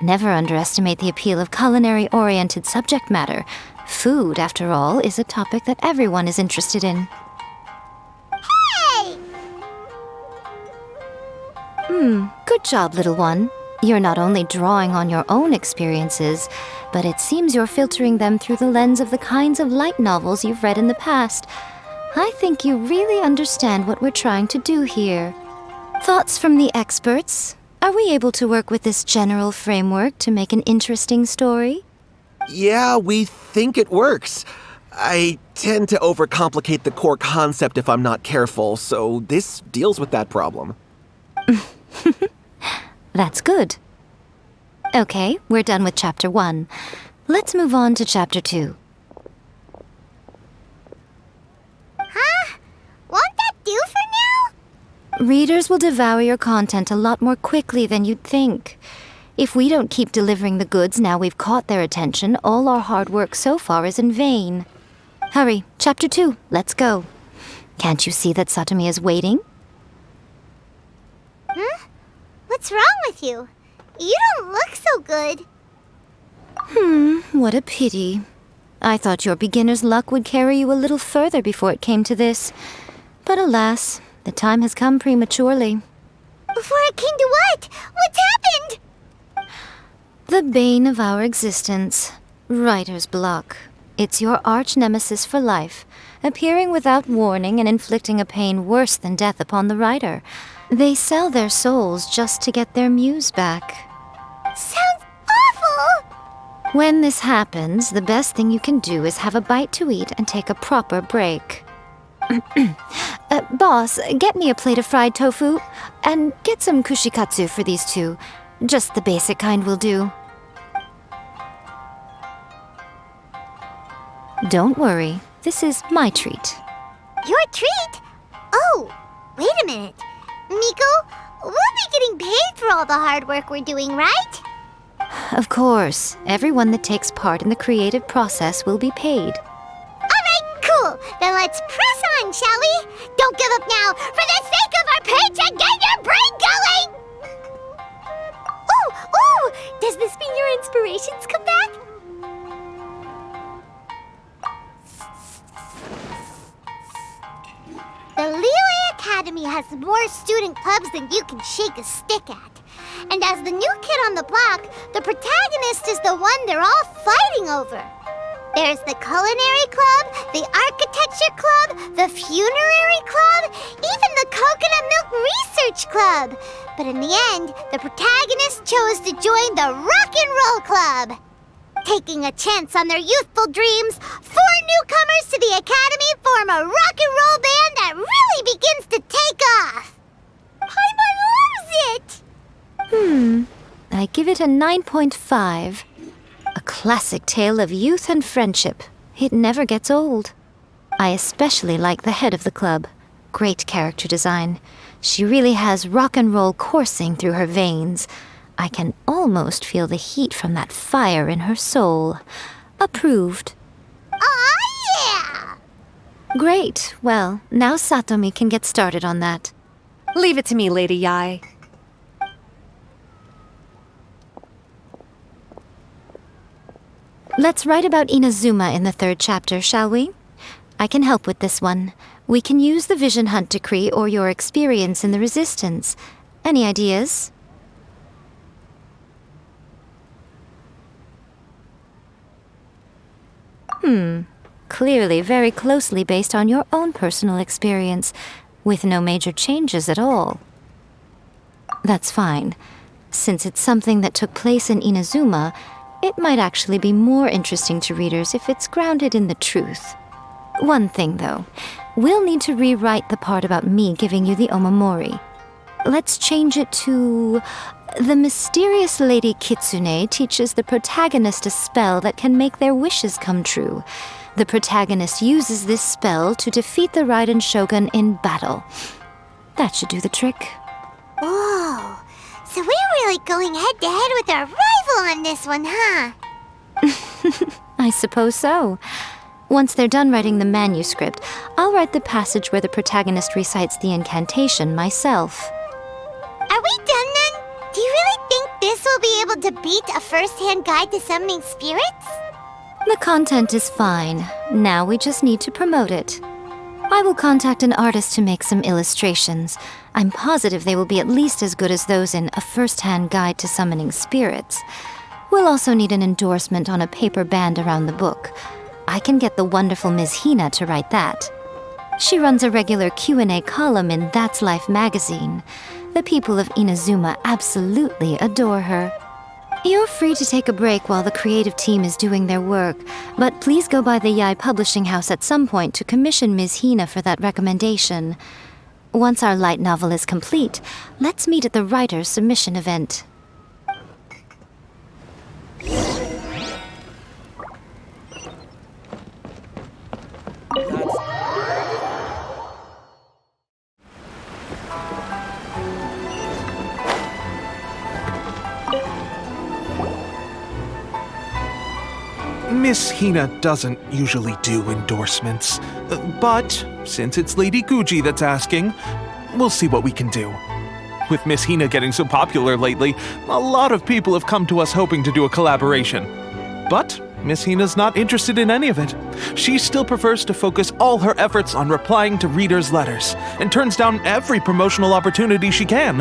Never underestimate the appeal of culinary-oriented subject matter. Food, after all, is a topic that everyone is interested in. Hey! Good job, little one. You're not only drawing on your own experiences, but it seems you're filtering them through the lens of the kinds of light novels you've read in the past. I think you really understand what we're trying to do here. Thoughts from the experts? Are we able to work with this general framework to make an interesting story? Yeah, we think it works. I tend to overcomplicate the core concept if I'm not careful, so this deals with that problem. That's good. Okay, we're done with Chapter 1. Let's move on to Chapter 2. Huh? Won't that do for now? Readers will devour your content a lot more quickly than you'd think. If we don't keep delivering the goods now we've caught their attention, all our hard work so far is in vain. Hurry, Chapter 2, let's go. Can't you see that Satomi is waiting? Huh? What's wrong with you? You don't look so good. What a pity. I thought your beginner's luck would carry you a little further before it came to this. But alas, the time has come prematurely. Before it came to what? What's happened? The bane of our existence, writer's block. It's your arch nemesis for life, appearing without warning and inflicting a pain worse than death upon the writer. They sell their souls just to get their muse back. Sounds awful! When this happens, the best thing you can do is have a bite to eat and take a proper break. Boss, get me a plate of fried tofu, and get some kushikatsu for these two. Just the basic kind will do. Don't worry, this is my treat. Your treat? Oh, wait a minute. Miko, we'll be getting paid for all the hard work we're doing, right? Of course, everyone that takes part in the creative process will be paid. Alright, cool. Then let's press on, shall we? Don't give up now. For the sake of our paycheck, get your brain going! Ooh! Does this mean your inspirations come back? The Liyue Academy has more student clubs than you can shake a stick at. And as the new kid on the block, the protagonist is the one they're all fighting over. There's the Culinary Club, the Architecture Club, the Funerary Club, even the Coconut Milk Research Club. But in the end, the protagonist chose to join the Rock and Roll Club. Taking a chance on their youthful dreams, 4 newcomers to the Academy form a rock and roll band that really begins to take off. Paimon loves it! I give it a 9.5. A classic tale of youth and friendship. It never gets old. I especially like the head of the club. Great character design. She really has rock and roll coursing through her veins. I can almost feel the heat from that fire in her soul. Approved. Aw, yeah! Great. Well, now Satomi can get started on that. Leave it to me, Lady Yae. Let's write about Inazuma in the 3rd chapter, shall we? I can help with this one. We can use the Vision Hunt Decree or your experience in the Resistance. Any ideas? Clearly very closely based on your own personal experience, with no major changes at all. That's fine. Since it's something that took place in Inazuma, it might actually be more interesting to readers if it's grounded in the truth. One thing, though. We'll need to rewrite the part about me giving you the omamori. Let's change it to... The mysterious Lady Kitsune teaches the protagonist a spell that can make their wishes come true. The protagonist uses this spell to defeat the Raiden Shogun in battle. That should do the trick. Whoa. So we're really going head-to-head with our rival on this one, huh? I suppose so. Once they're done writing the manuscript, I'll write the passage where the protagonist recites the incantation myself. Are we done then? Do you really think this will be able to beat a first-hand guide to summoning spirits? The content is fine. Now we just need to promote it. I will contact an artist to make some illustrations. I'm positive they will be at least as good as those in A First-Hand Guide to Summoning Spirits. We'll also need an endorsement on a paper band around the book. I can get the wonderful Ms. Hina to write that. She runs a regular Q&A column in That's Life magazine. The people of Inazuma absolutely adore her. You're free to take a break while the creative team is doing their work, but please go by the Yae Publishing House at some point to commission Ms. Hina for that recommendation. Once our light novel is complete, let's meet at the writer's submission event. Miss Hina doesn't usually do endorsements, but since it's Lady Guji that's asking, we'll see what we can do. With Miss Hina getting so popular lately, a lot of people have come to us hoping to do a collaboration. But Miss Hina's not interested in any of it. She still prefers to focus all her efforts on replying to readers' letters, and turns down every promotional opportunity she can.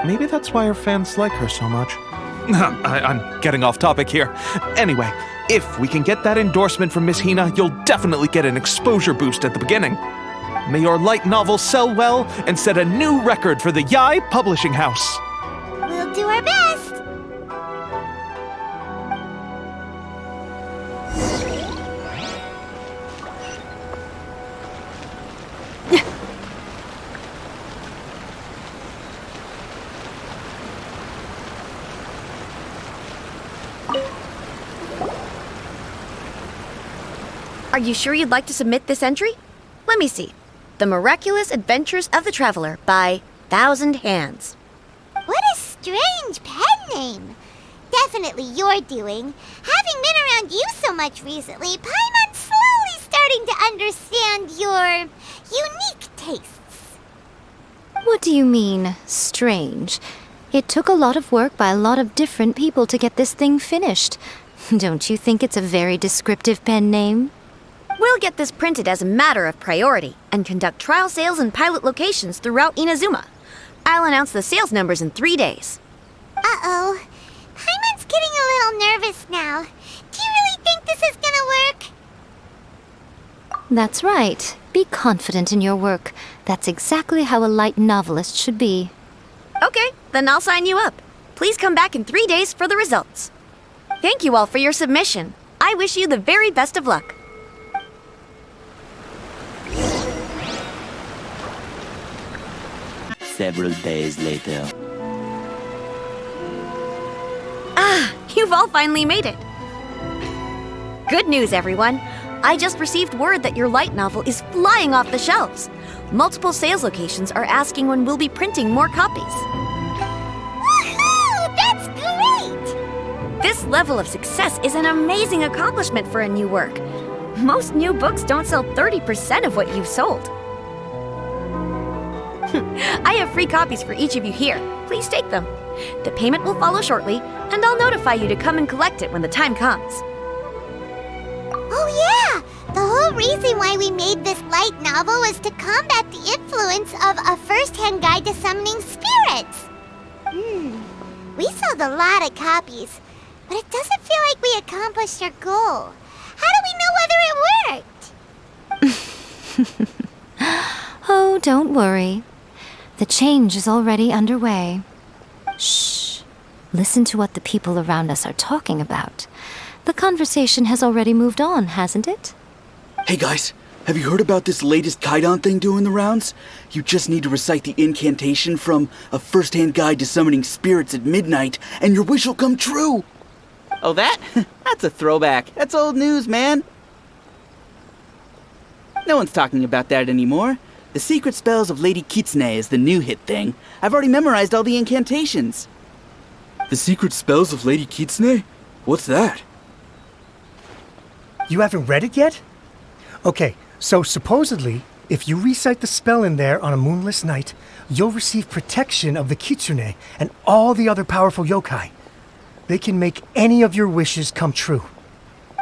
Maybe that's why her fans like her so much. I'm getting off topic here. Anyway, if we can get that endorsement from Miss Hina, you'll definitely get an exposure boost at the beginning. May your light novel sell well and set a new record for the Yae Publishing House. We'll do our best. Are you sure you'd like to submit this entry? Let me see. The Miraculous Adventures of the Traveler by Thousand Hands. What a strange pen name. Definitely your doing. Having been around you so much recently, Paimon's slowly starting to understand your unique tastes. What do you mean, strange? It took a lot of work by a lot of different people to get this thing finished. Don't you think it's a very descriptive pen name? We'll get this printed as a matter of priority and conduct trial sales in pilot locations throughout Inazuma. I'll announce the sales numbers in 3 days. Uh-oh. Paimon's getting a little nervous now. Do you really think this is gonna work? That's right. Be confident in your work. That's exactly how a light novelist should be. Okay, then I'll sign you up. Please come back in 3 days for the results. Thank you all for your submission. I wish you the very best of luck. Several days later. Ah, you've all finally made it. Good news, everyone. I just received word that your light novel is flying off the shelves. Multiple sales locations are asking when we'll be printing more copies. Woohoo! That's great! This This level of success is an amazing accomplishment for a new work. Most new books don't sell 30% of what you've sold. I have free copies for each of you here. Please take them. The payment will follow shortly, and I'll notify you to come and collect it when the time comes. Oh yeah! The whole reason why we made this light novel was to combat the influence of a first-hand guide to summoning spirits. We sold a lot of copies, but it doesn't feel like we accomplished our goal. How do we know whether it worked? Oh, don't worry. The change is already underway. Shh. Listen to what the people around us are talking about. The conversation has already moved on, hasn't it? Hey guys, have you heard about this latest Kaidan thing doing the rounds? You just need to recite the incantation from A First-Hand Guide to Summoning Spirits at Midnight, and your wish will come true! Oh, that? That's a throwback. That's old news, man. No one's talking about that anymore. The Secret Spells of Lady Kitsune is the new hit thing. I've already memorized all the incantations. The Secret Spells of Lady Kitsune? What's that? You haven't read it yet? Okay, so supposedly, if you recite the spell in there on a moonless night, you'll receive protection of the Kitsune and all the other powerful yokai. They can make any of your wishes come true.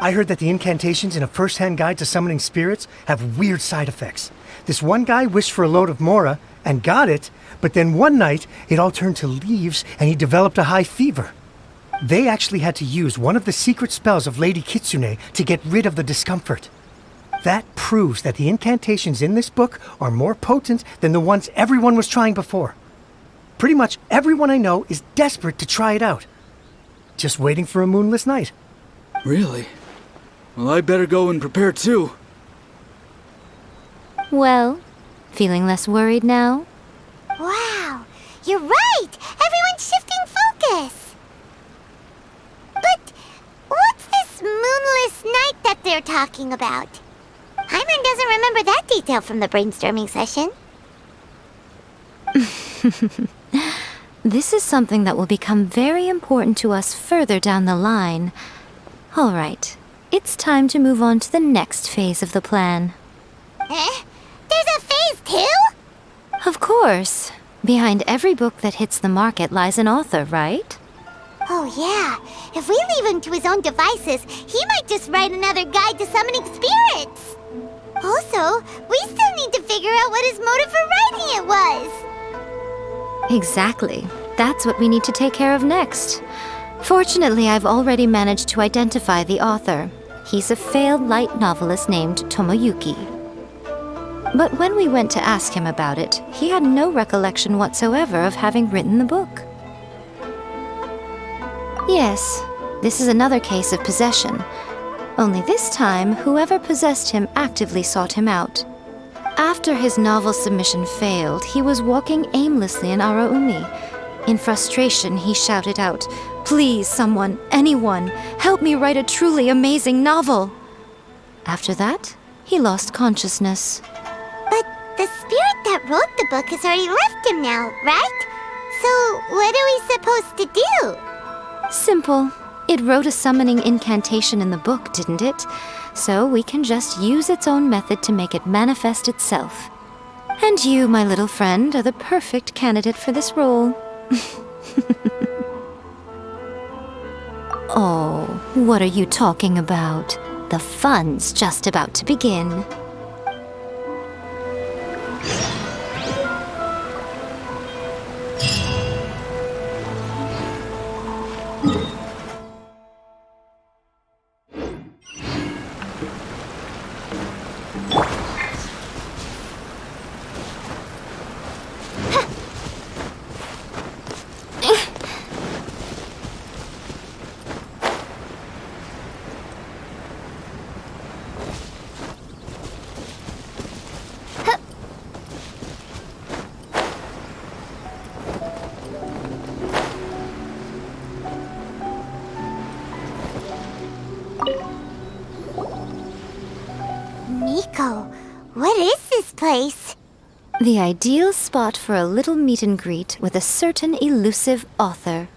I heard that the incantations in A First-Hand Guide to Summoning Spirits have weird side effects. This one guy wished for a load of mora and got it, but then one night it all turned to leaves and he developed a high fever. They actually had to use one of the secret spells of Lady Kitsune to get rid of the discomfort. That proves that the incantations in this book are more potent than the ones everyone was trying before. Pretty much everyone I know is desperate to try it out. Just waiting for a moonless night. Really? Well, I better go and prepare too. Well, feeling less worried now? Wow, you're right! Everyone's shifting focus! But what's this moonless night that they're talking about? Hyman doesn't remember that detail from the brainstorming session. This is something that will become very important to us further down the line. All right, it's time to move on to the next phase of the plan. There's a phase 2? Of course. Behind every book that hits the market lies an author, right? Oh yeah, if we leave him to his own devices, he might just write another guide to summoning spirits. Also, we still need to figure out what his motive for writing it was. Exactly. That's what we need to take care of next. Fortunately, I've already managed to identify the author. He's a failed light novelist named Tomoyuki. But when we went to ask him about it, he had no recollection whatsoever of having written the book. Yes, this is another case of possession. Only this time, whoever possessed him actively sought him out. After his novel submission failed, he was walking aimlessly in Araumi. In frustration, he shouted out, "Please, someone, anyone, help me write a truly amazing novel!" After that, he lost consciousness. But the spirit that wrote the book has already left him now, right? So what are we supposed to do? Simple. It wrote a summoning incantation in the book, didn't it? So we can just use its own method to make it manifest itself. And you, my little friend, are the perfect candidate for this role. Oh, what are you talking about? The fun's just about to begin. Miko, what is this place? The ideal spot for a little meet and greet with a certain elusive author.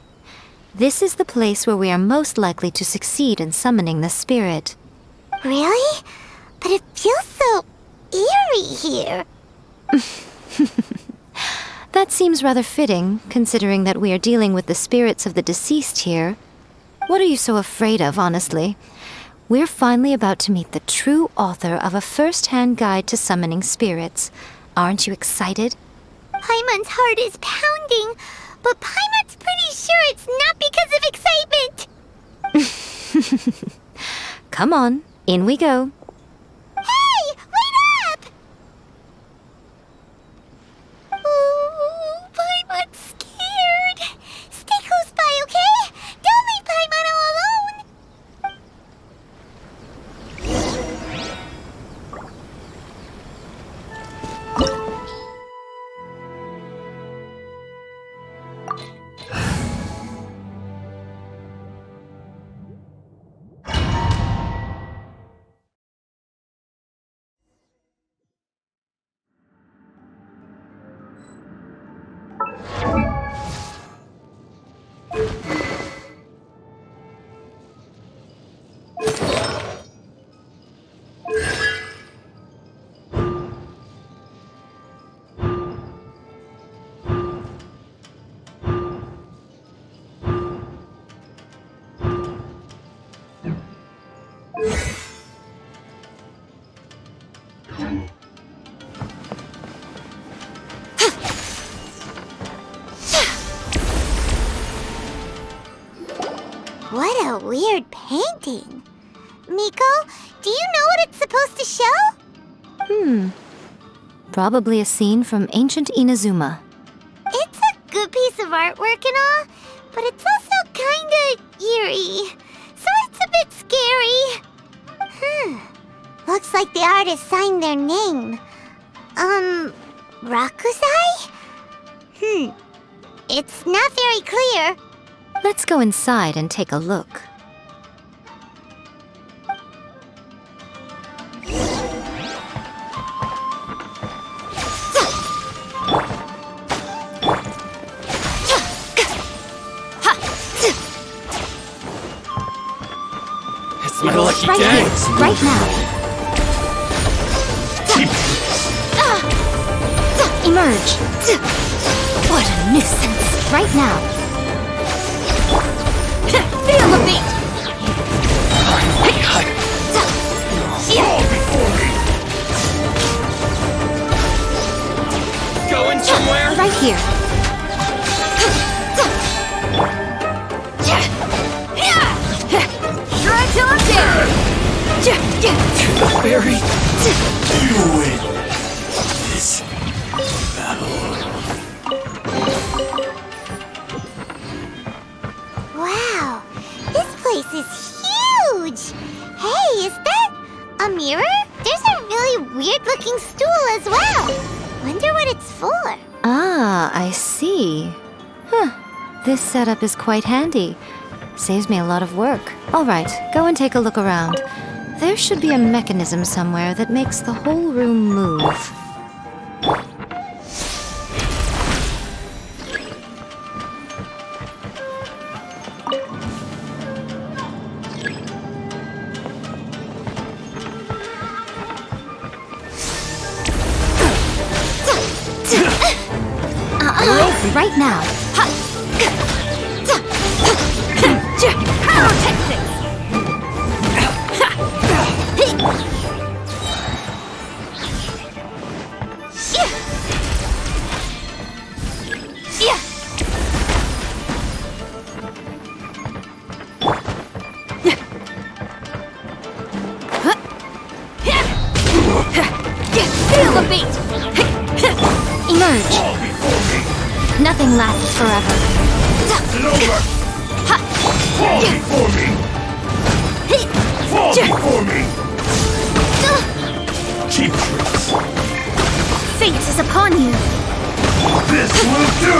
This is the place where we are most likely to succeed in summoning the spirit. Really? But it feels so eerie here. That seems rather fitting, considering that we are dealing with the spirits of the deceased here. What are you so afraid of, honestly? We're finally about to meet the true author of a first-hand guide to summoning spirits. Aren't you excited? Paimon's heart is pounding, but Paimon's pretty sure it's not because of excitement. Come on, in we go. Hey, wait up! Oh, Paimon's scared. Stay close by, okay? Don't leave Paimon all alone. What a weird painting. Miko, do you know what it's supposed to show? Probably a scene from ancient Inazuma. It's a good piece of artwork and all, but it's also kinda eerie. So it's a bit scary. Looks like the artist signed their name. Rakusai? It's not very clear. Let's go inside and take a look. It's my lucky Right day! here, right now. Emerge! What a nuisance! Right now. Feel the beat! Going somewhere? Right here. Try till I'm dead! Barry? You win this battle. Wow, this place is huge! Hey, is that a mirror? There's a really weird-looking stool as well. Wonder what it's for. Ah, I see. Huh. This setup is quite handy. Saves me a lot of work. All right, go and take a look around. There should be a mechanism somewhere that makes the whole room move. Right now. Feel the beat! Emerge. Nothing lasts forever. Fall before me! Fall before me! Cheap tricks! Fate is upon you. This will do!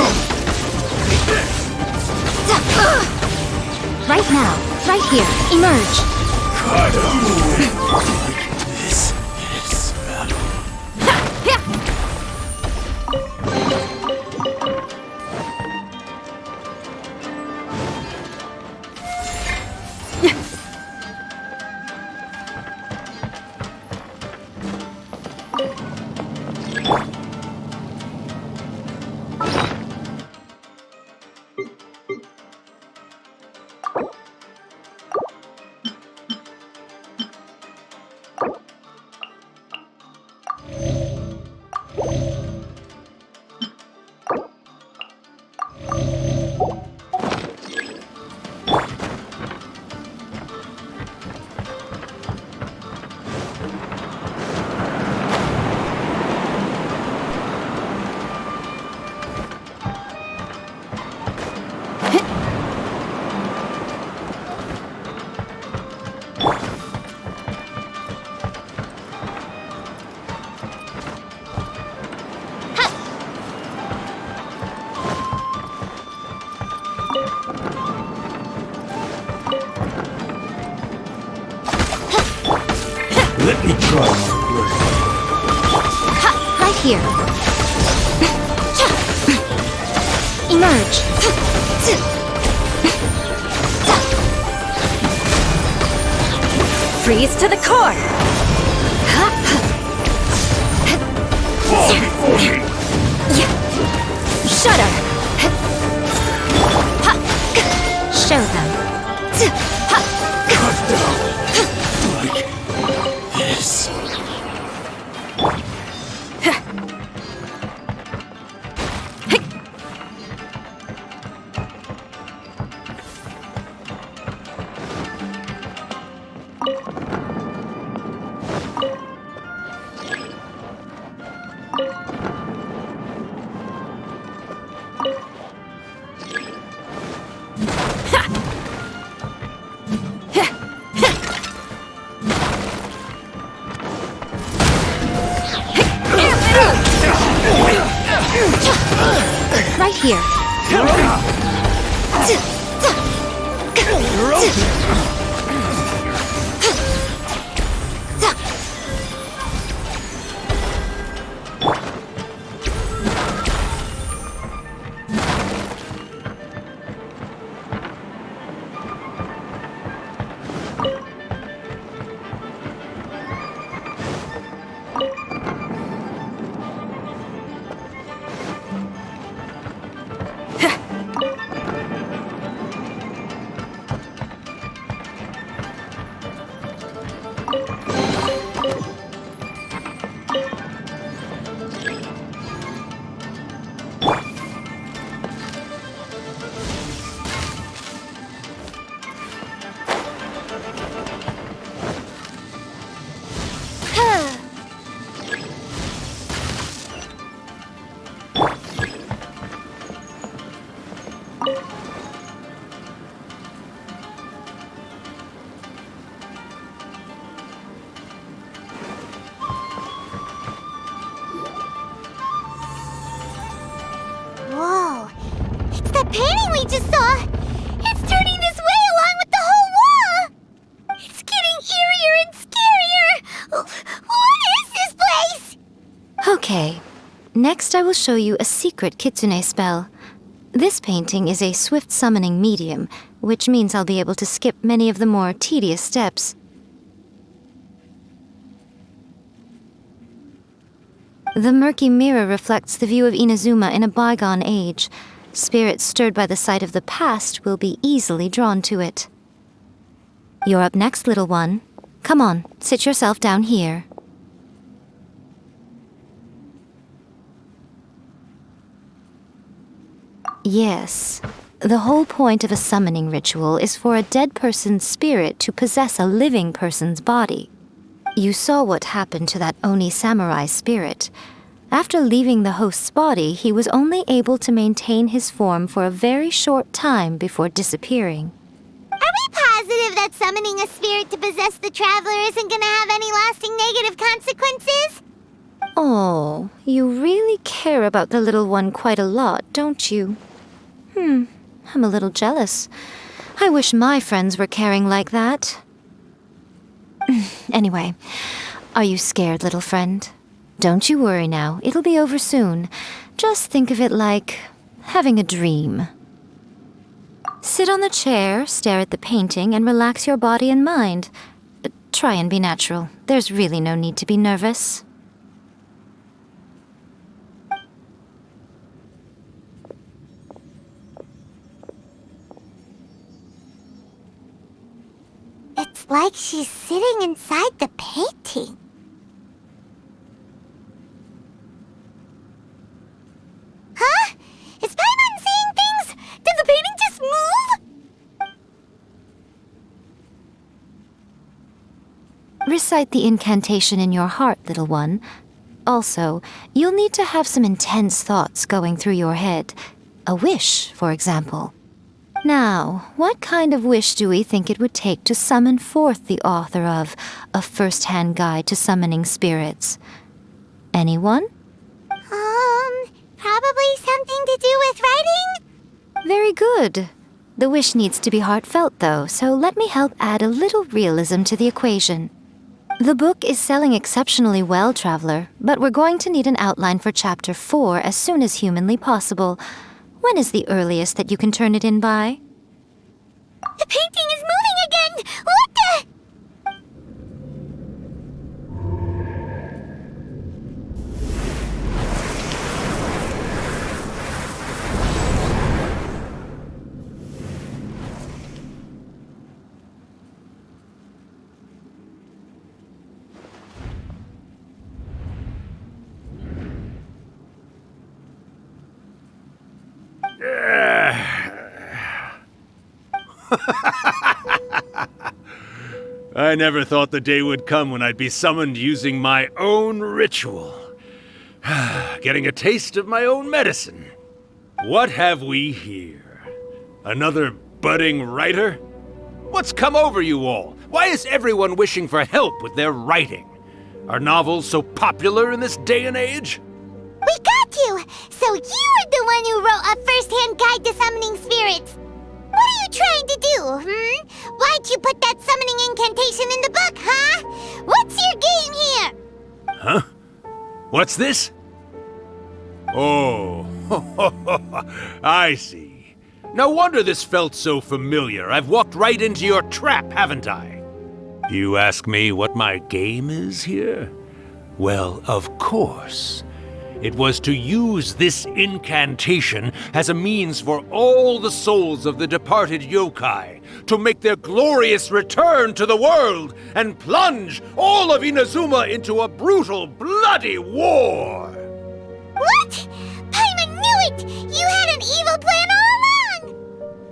Right now. Right here. Emerge. This is battle. me try my blade. Ha! Right here. Emerge. Freeze to the core! Shudder. Show them. Cut down. Like this. Right here. Whoa, it's the painting we just saw! It's turning this way along with the whole wall! It's getting eerier and scarier! What is this place? Okay. Next I will show you a secret kitsune spell. This painting is a swift summoning medium, which means I'll be able to skip many of the more tedious steps. The murky mirror reflects the view of Inazuma in a bygone age. Spirits stirred by the sight of the past will be easily drawn to it. You're up next, little one. Come on, sit yourself down here. Yes. The whole point of a summoning ritual is for a dead person's spirit to possess a living person's body. You saw what happened to that Oni samurai spirit. After leaving the host's body, he was only able to maintain his form for a very short time before disappearing. Are we positive that summoning a spirit to possess the traveler isn't gonna have any lasting negative consequences? Oh, you really care about the little one quite a lot, don't you? I'm a little jealous. I wish my friends were caring like that. Anyway, are you scared, little friend? Don't you worry now, it'll be over soon. Just think of it like having a dream. Sit on the chair, stare at the painting, and relax your body and mind. Try and be natural. There's really no need to be nervous. It's like she's sitting inside the painting. Huh? Is Paimon seeing things? Did the painting just move? Recite the incantation in your heart, little one. Also, you'll need to have some intense thoughts going through your head. A wish, for example. Now, what kind of wish do we think it would take to summon forth the author of A First-Hand Guide to Summoning Spirits? Anyone? Probably something to do with writing? Very good. The wish needs to be heartfelt, though, so let me help add a little realism to the equation. The book is selling exceptionally well, Traveler, but we're going to need an outline for Chapter 4 as soon as humanly possible. When is the earliest that you can turn it in by? The painting is moving again! What the? I never thought the day would come when I'd be summoned using my own ritual. Getting a taste of my own medicine. What have we here? Another budding writer? What's come over you all? Why is everyone wishing for help with their writing? Are novels so popular in this day and age? We got you! So you are the one who wrote a first-hand guide to summoning spirits! What are you trying to do, Why'd you put that summoning incantation in the book, huh? What's your game here? Huh? What's this? Oh, I see. No wonder this felt so familiar. I've walked right into your trap, haven't I? You ask me what my game is here? Well, of course. It was to use this incantation as a means for all the souls of the departed yokai to make their glorious return to the world and plunge all of Inazuma into a brutal, bloody war! What? Paimon knew it! You had an evil plan all along!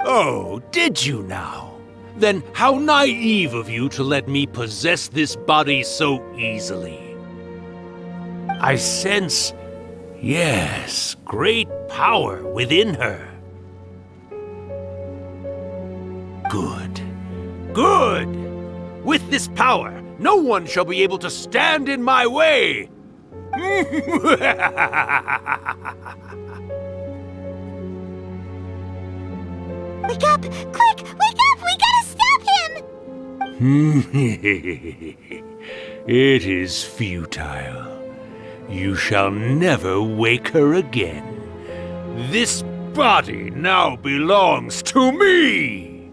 Oh, did you now? Then how naive of you to let me possess this body so easily. I sense... yes, great power within her. Good. Good! With this power, no one shall be able to stand in my way! Wake up! Quick! Wake up! We gotta stop him! It is futile. You shall never wake her again. This body now belongs to me!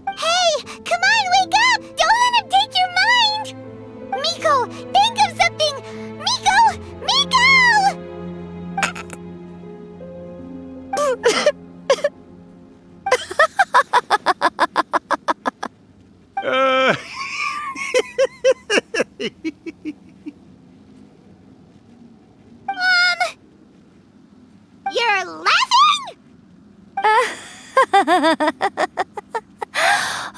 Hey! Come on, wake up! Don't let him take your mind! Miko, think of something! Miko! Miko! You're laughing?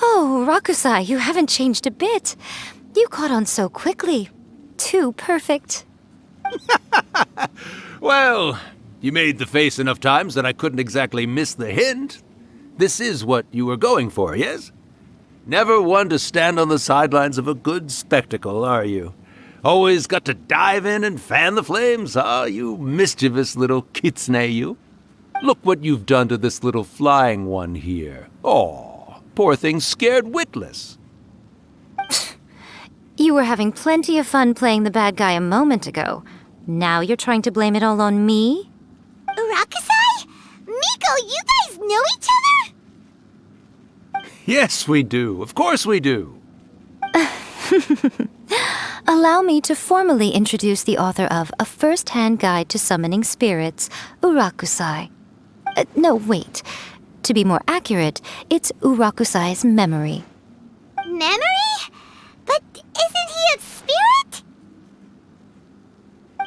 Oh, Rakusai, you haven't changed a bit. You caught on so quickly. Too perfect. Well, you made the face enough times that I couldn't exactly miss the hint. This is what you were going for, yes? Never one to stand on the sidelines of a good spectacle, are you? Always got to dive in and fan the flames, huh? You mischievous little kitsune, you. Look what you've done to this little flying one here. Aw, poor thing scared witless. You were having plenty of fun playing the bad guy a moment ago. Now you're trying to blame it all on me? Rakusai? Miko, you guys know each other? Yes, we do. Of course we do. Allow me to formally introduce the author of A First-Hand Guide to Summoning Spirits, Urakusai. No, wait. To be more accurate, it's Urakusai's memory. Memory? But isn't he a spirit?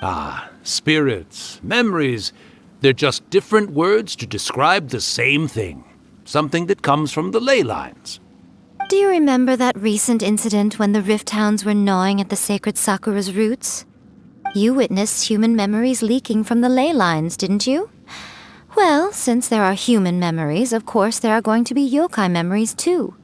Ah, spirits, memories. They're just different words to describe the same thing. Something that comes from the ley lines. Do you remember that recent incident when the Rift Hounds were gnawing at the sacred Sakura's roots? You witnessed human memories leaking from the ley lines, didn't you? Well, since there are human memories, of course there are going to be yokai memories too.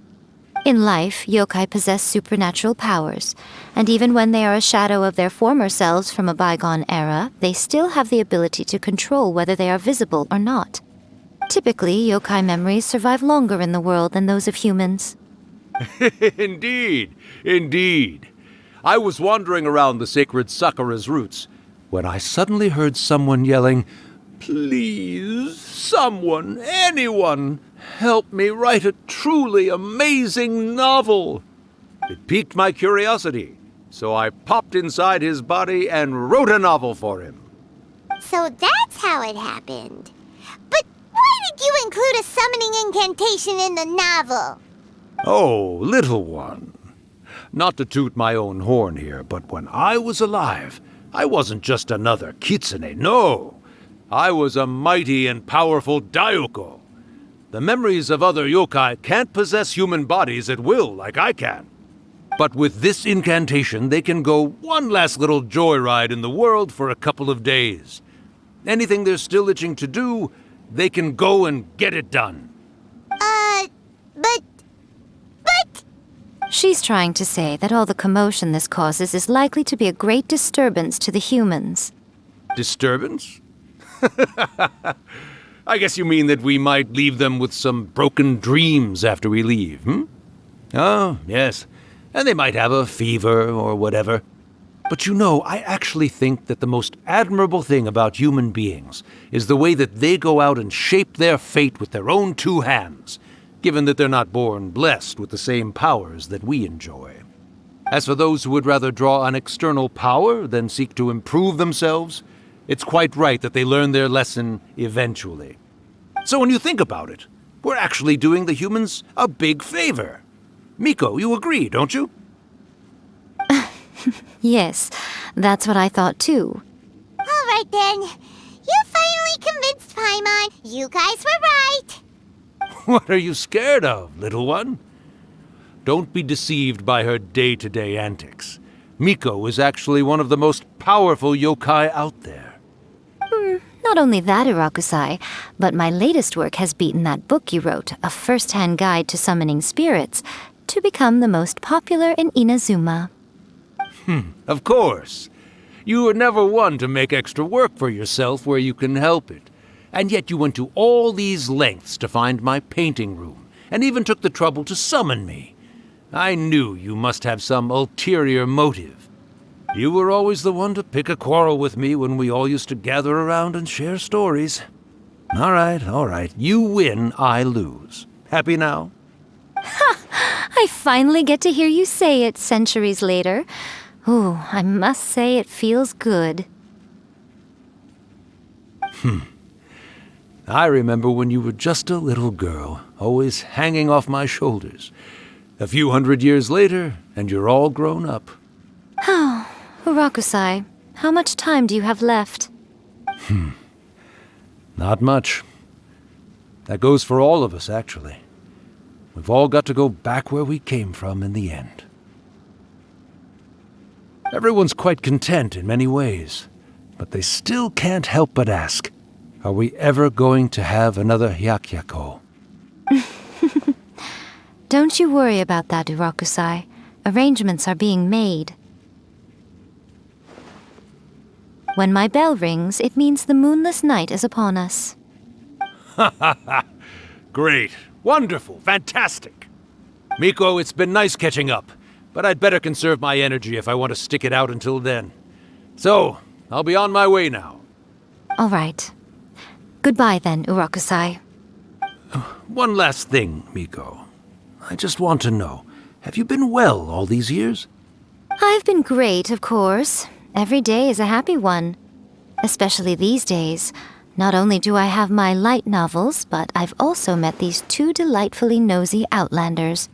In life, yokai possess supernatural powers, and even when they are a shadow of their former selves from a bygone era, they still have the ability to control whether they are visible or not. Typically, yokai memories survive longer in the world than those of humans. Indeed, indeed. I was wandering around the sacred Sakura's roots when I suddenly heard someone yelling, "Please, someone, anyone, help me write a truly amazing novel." It piqued my curiosity, so I popped inside his body and wrote a novel for him. So that's how it happened. But why did you include a summoning incantation in the novel? Oh, little one. Not to toot my own horn here, but when I was alive, I wasn't just another kitsune, no. I was a mighty and powerful Daiyuko. The memories of other yokai can't possess human bodies at will like I can. But with this incantation, they can go one last little joyride in the world for a couple of days. Anything they're still itching to do, they can go and get it done. But... She's trying to say that all the commotion this causes is likely to be a great disturbance to the humans. Disturbance? I guess you mean that we might leave them with some broken dreams after we leave, hmm? Oh, yes. And they might have a fever or whatever. But you know, I actually think that the most admirable thing about human beings is the way that they go out and shape their fate with their own two hands, given that they're not born blessed with the same powers that we enjoy. As for those who would rather draw on external power than seek to improve themselves, it's quite right that they learn their lesson eventually. So when you think about it, we're actually doing the humans a big favor. Miko, you agree, don't you? Yes, that's what I thought too. All right then. You finally convinced Paimon. You guys were right. What are you scared of, little one? Don't be deceived by her day-to-day antics. Miko is actually one of the most powerful yokai out there. Not only that, Irakusai, but my latest work has beaten that book you wrote, A First-Hand Guide to Summoning Spirits, to become the most popular in Inazuma. Of course. You were never one to make extra work for yourself where you can help it. And yet you went to all these lengths to find my painting room, and even took the trouble to summon me. I knew you must have some ulterior motive. You were always the one to pick a quarrel with me when we all used to gather around and share stories. All right. You win, I lose. Happy now? I finally get to hear you say it centuries later. Ooh, I must say it feels good. I remember when you were just a little girl, always hanging off my shoulders. A few hundred years later, and you're all grown up. Oh, Urakusai, how much time do you have left? Not much. That goes for all of us, actually. We've all got to go back where we came from in the end. Everyone's quite content in many ways, but they still can't help but ask, are we ever going to have another Hyakyako? Don't you worry about that, Urakusai. Arrangements are being made. When my bell rings, it means the moonless night is upon us. Great. Wonderful. Fantastic. Miko, it's been nice catching up, but I'd better conserve my energy if I want to stick it out until then. So, I'll be on my way now. All right. Goodbye then, Urakusai. One last thing, Miko. I just want to know, have you been well all these years? I've been great, of course. Every day is a happy one. Especially these days. Not only do I have my light novels, but I've also met these two delightfully nosy outlanders.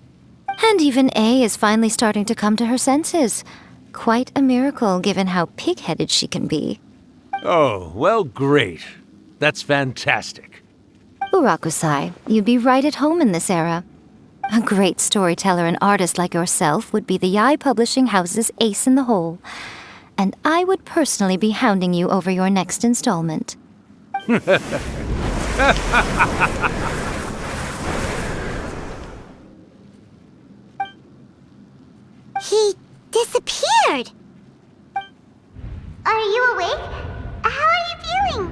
And even A is finally starting to come to her senses. Quite a miracle, given how pig-headed she can be. Oh, well, great. That's fantastic. Urakusai, you'd be right at home in this era. A great storyteller and artist like yourself would be the Yae Publishing House's ace in the hole. And I would personally be hounding you over your next installment. He disappeared. Are you awake? How are you feeling?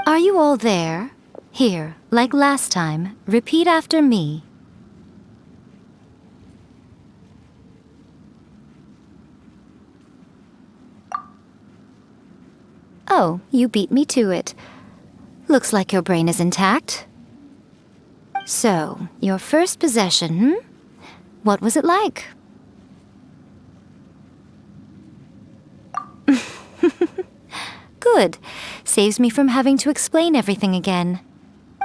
Are you all there? Here, like last time, repeat after me. Oh, you beat me to it. Looks like your brain is intact. So, your first possession, What was it like? Good. Saves me from having to explain everything again.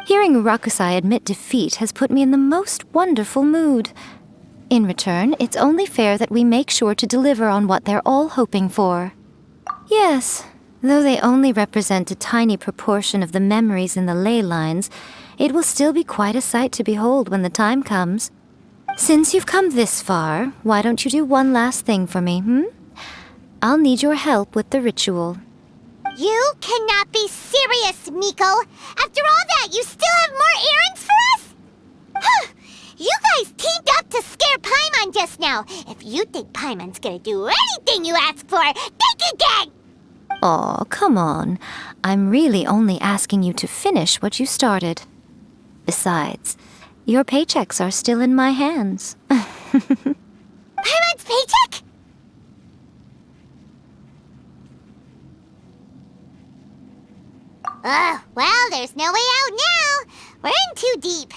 Hearing Rakusai admit defeat has put me in the most wonderful mood. In return, it's only fair that we make sure to deliver on what they're all hoping for. Yes, though they only represent a tiny proportion of the memories in the ley lines, it will still be quite a sight to behold when the time comes. Since you've come this far, why don't you do one last thing for me, I'll need your help with the ritual. You cannot be serious, Miko! After all that, you still have more errands for us? Huh! You guys teamed up to scare Paimon just now. If you think Paimon's gonna do anything you ask for, think again! Aw, come on. I'm really only asking you to finish what you started. Besides, your paychecks are still in my hands. Paimon's paycheck? Well, there's no way out now. We're in too deep.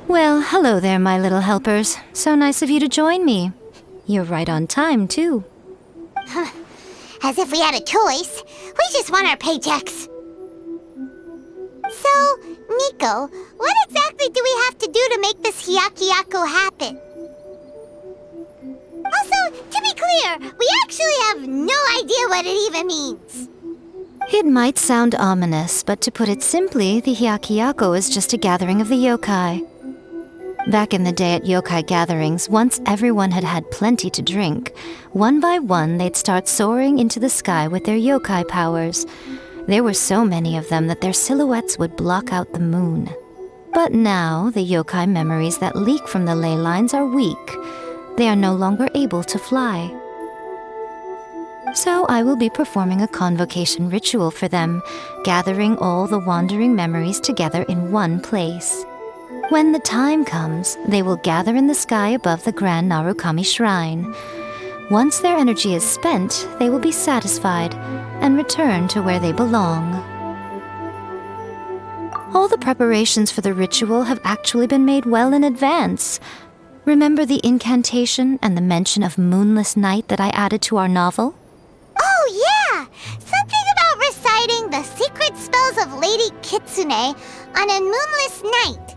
Well, hello there, my little helpers. So nice of you to join me. You're right on time, too. As if we had a choice. We just want our paychecks. So, Miko, what exactly do we have to do to make this Hyakuyaku happen? Also, to be clear, we actually have no idea what it even means. It might sound ominous, but to put it simply, the Hyakuyaku is just a gathering of the yokai. Back in the day at yokai gatherings, once everyone had had plenty to drink, one by one they'd start soaring into the sky with their yokai powers. There were so many of them that their silhouettes would block out the moon. But now, the yokai memories that leak from the ley lines are weak. They are no longer able to fly. So I will be performing a convocation ritual for them, gathering all the wandering memories together in one place. When the time comes, they will gather in the sky above the Grand Narukami Shrine. Once their energy is spent, they will be satisfied and return to where they belong. All the preparations for the ritual have actually been made well in advance. Remember the incantation and the mention of moonless night that I added to our novel? Oh, yeah! Something about reciting the secret spells of Lady Kitsune on a moonless night.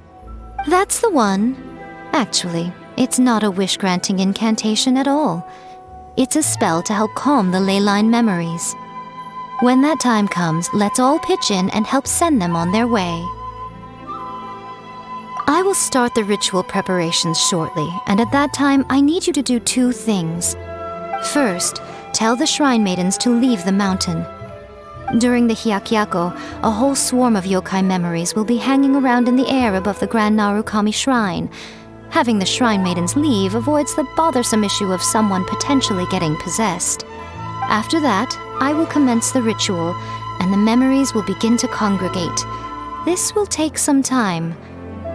That's the one. Actually, it's not a wish-granting incantation at all. It's a spell to help calm the ley line memories. When that time comes, let's all pitch in and help send them on their way. I will start the ritual preparations shortly, and at that time, I need you to do two things. First, tell the shrine maidens to leave the mountain. During the Hyakuyaku, a whole swarm of yokai memories will be hanging around in the air above the Grand Narukami Shrine. Having the shrine maidens leave avoids the bothersome issue of someone potentially getting possessed. After that, I will commence the ritual, and the memories will begin to congregate. This will take some time.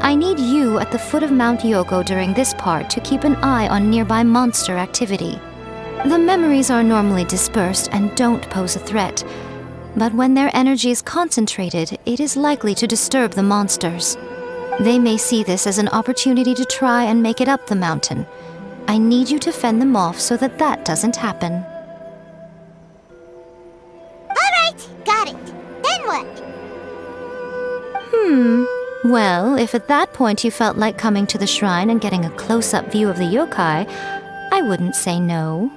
I need you at the foot of Mount Yoko during this part to keep an eye on nearby monster activity. The memories are normally dispersed and don't pose a threat, but when their energy is concentrated, it is likely to disturb the monsters. They may see this as an opportunity to try and make it up the mountain. I need you to fend them off so that that doesn't happen. All right, got it. Then what? Well, if at that point you felt like coming to the shrine and getting a close-up view of the yokai, I wouldn't say no.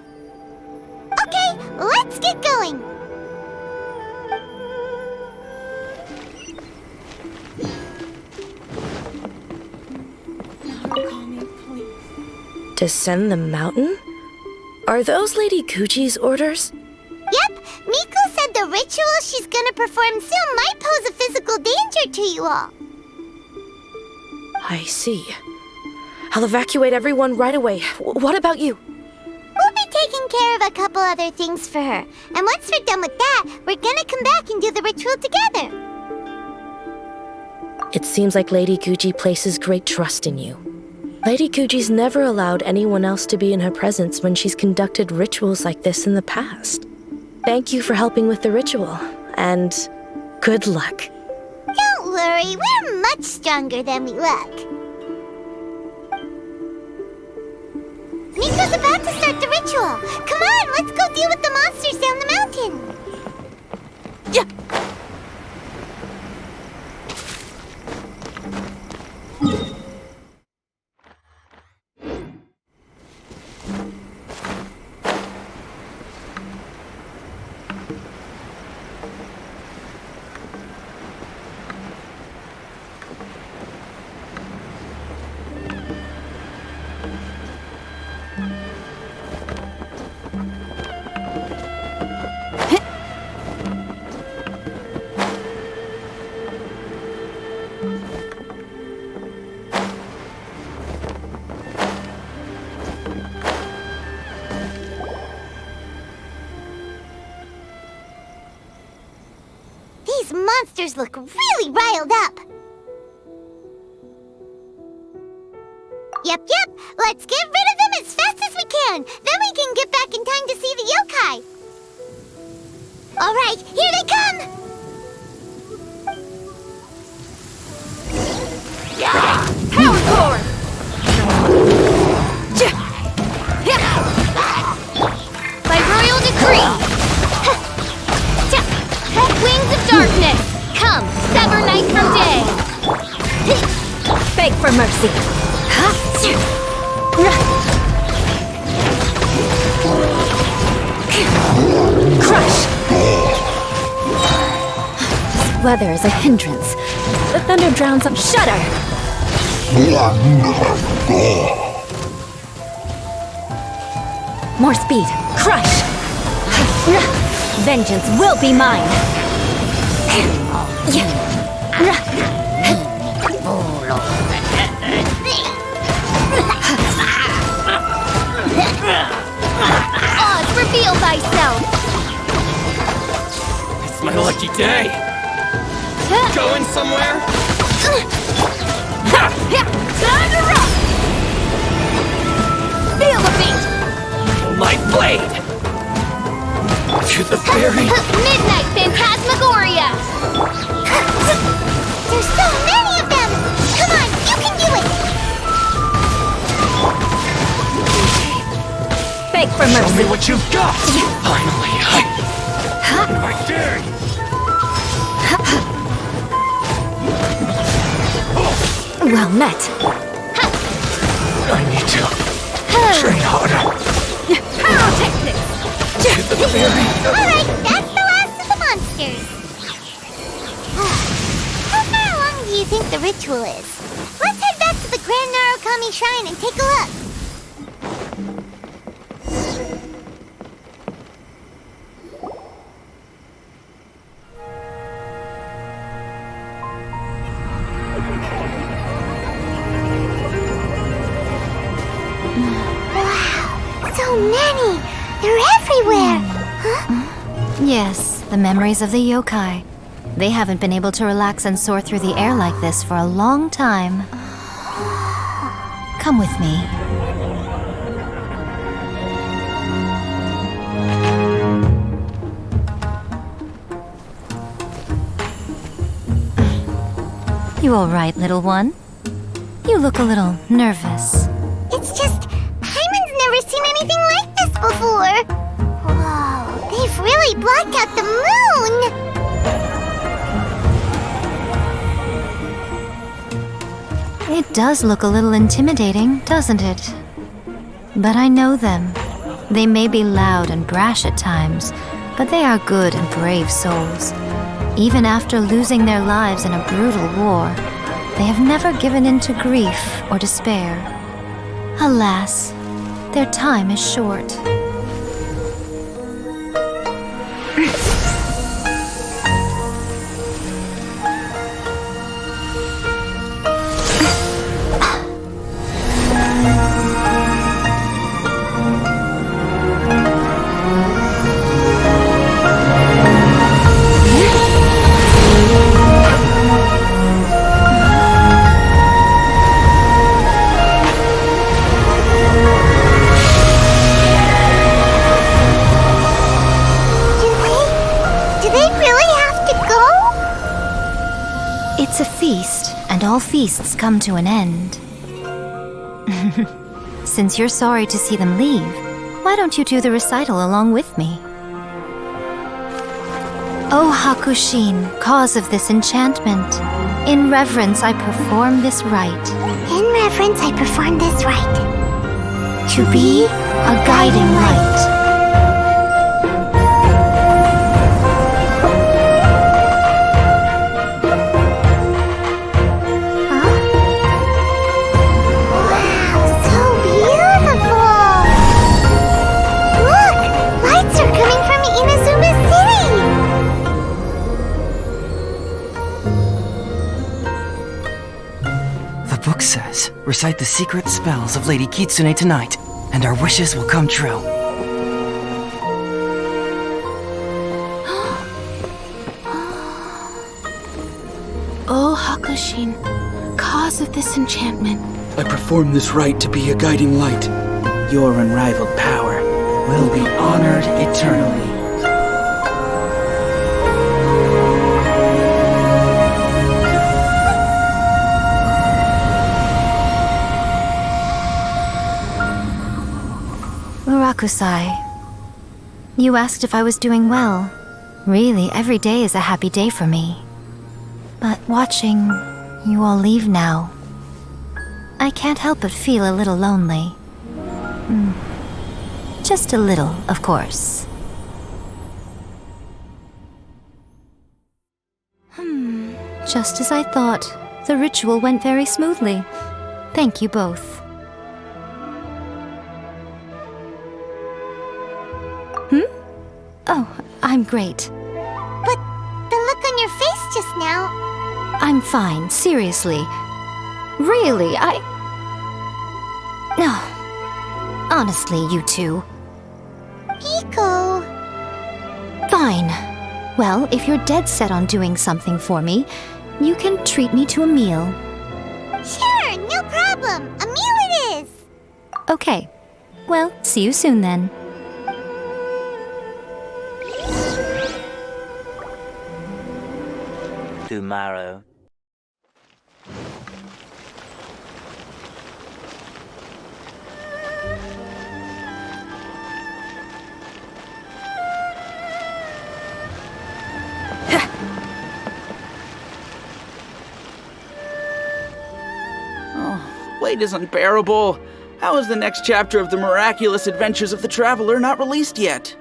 Okay, let's get going. Descend the mountain? Are those Lady Gucci's orders? Yep, Miko said the ritual she's gonna perform soon might pose a physical danger to you all. I see. I'll evacuate everyone right away. What about you? We'll be taking care of a couple other things for her. And once we're done with that, we're gonna come back and do the ritual together. It seems like Lady Gucci places great trust in you. Lady Gucci's never allowed anyone else to be in her presence when she's conducted rituals like this in the past. Thank you for helping with the ritual, and good luck. Don't worry, we're much stronger than we look. Miko's about to start the ritual. Come on, let's go deal with the monsters down the mountain. Yeah. These monsters look really riled up. Yep, let's get rid of them as fast as we can. Then we can get back in time to see the yokai. All right, here they come. Power core! By royal decree! Wings of darkness! Come, sever night from day! Beg for mercy! Crush! This weather is a hindrance. The thunder drowns up. Shudder! More speed! Crush! Vengeance will be mine! Oz, reveal thyself! It's my lucky day! Going somewhere? Time to rock! Feel the beat! My blade! To the fairy! Midnight Phantasmagoria! There's so many of them! Come on, you can do it! Beg for mercy! Show me what you've got! Finally, I dare you! Well met. I need to train harder. Pyrotechnics! To the fairy! Alright, that's the last of the monsters. How far along do you think the ritual is? Let's head back to the Grand Narukami Shrine and take a look. So many! They're everywhere! Huh? Yes, the memories of the yokai. They haven't been able to relax and soar through the air like this for a long time. Come with me. You all right, little one? You look a little nervous. It's just, Hyman's never seen anything like this before. Whoa, they've really blocked out the moon! It does look a little intimidating, doesn't it? But I know them. They may be loud and brash at times, but they are good and brave souls. Even after losing their lives in a brutal war, they have never given in to grief or despair. Alas, their time is short. It's a feast, and all feasts come to an end. Since you're sorry to see them leave, why don't you do the recital along with me? O Hakushin, cause of this enchantment, in reverence I perform this rite. In reverence I perform this rite. To be a guiding light. Book says, recite the secret spells of Lady Kitsune tonight, and our wishes will come true. O Hakushin, cause of this enchantment. I perform this rite to be a guiding light. Your unrivaled power will be honored eternally. Murakusai, you asked if I was doing well. Really, every day is a happy day for me. But watching you all leave now, I can't help but feel a little lonely. Just a little, of course. Just as I thought, the ritual went very smoothly. Thank you both. Oh, I'm great. But the look on your face just now... I'm fine, seriously. Really, No. Honestly, you two. Miko... Fine. Well, if you're dead set on doing something for me, you can treat me to a meal. Sure, no problem. A meal it is. Okay. Well, see you soon then. Tomorrow. Wait is unbearable. How is the next chapter of the miraculous adventures of the traveler not released yet?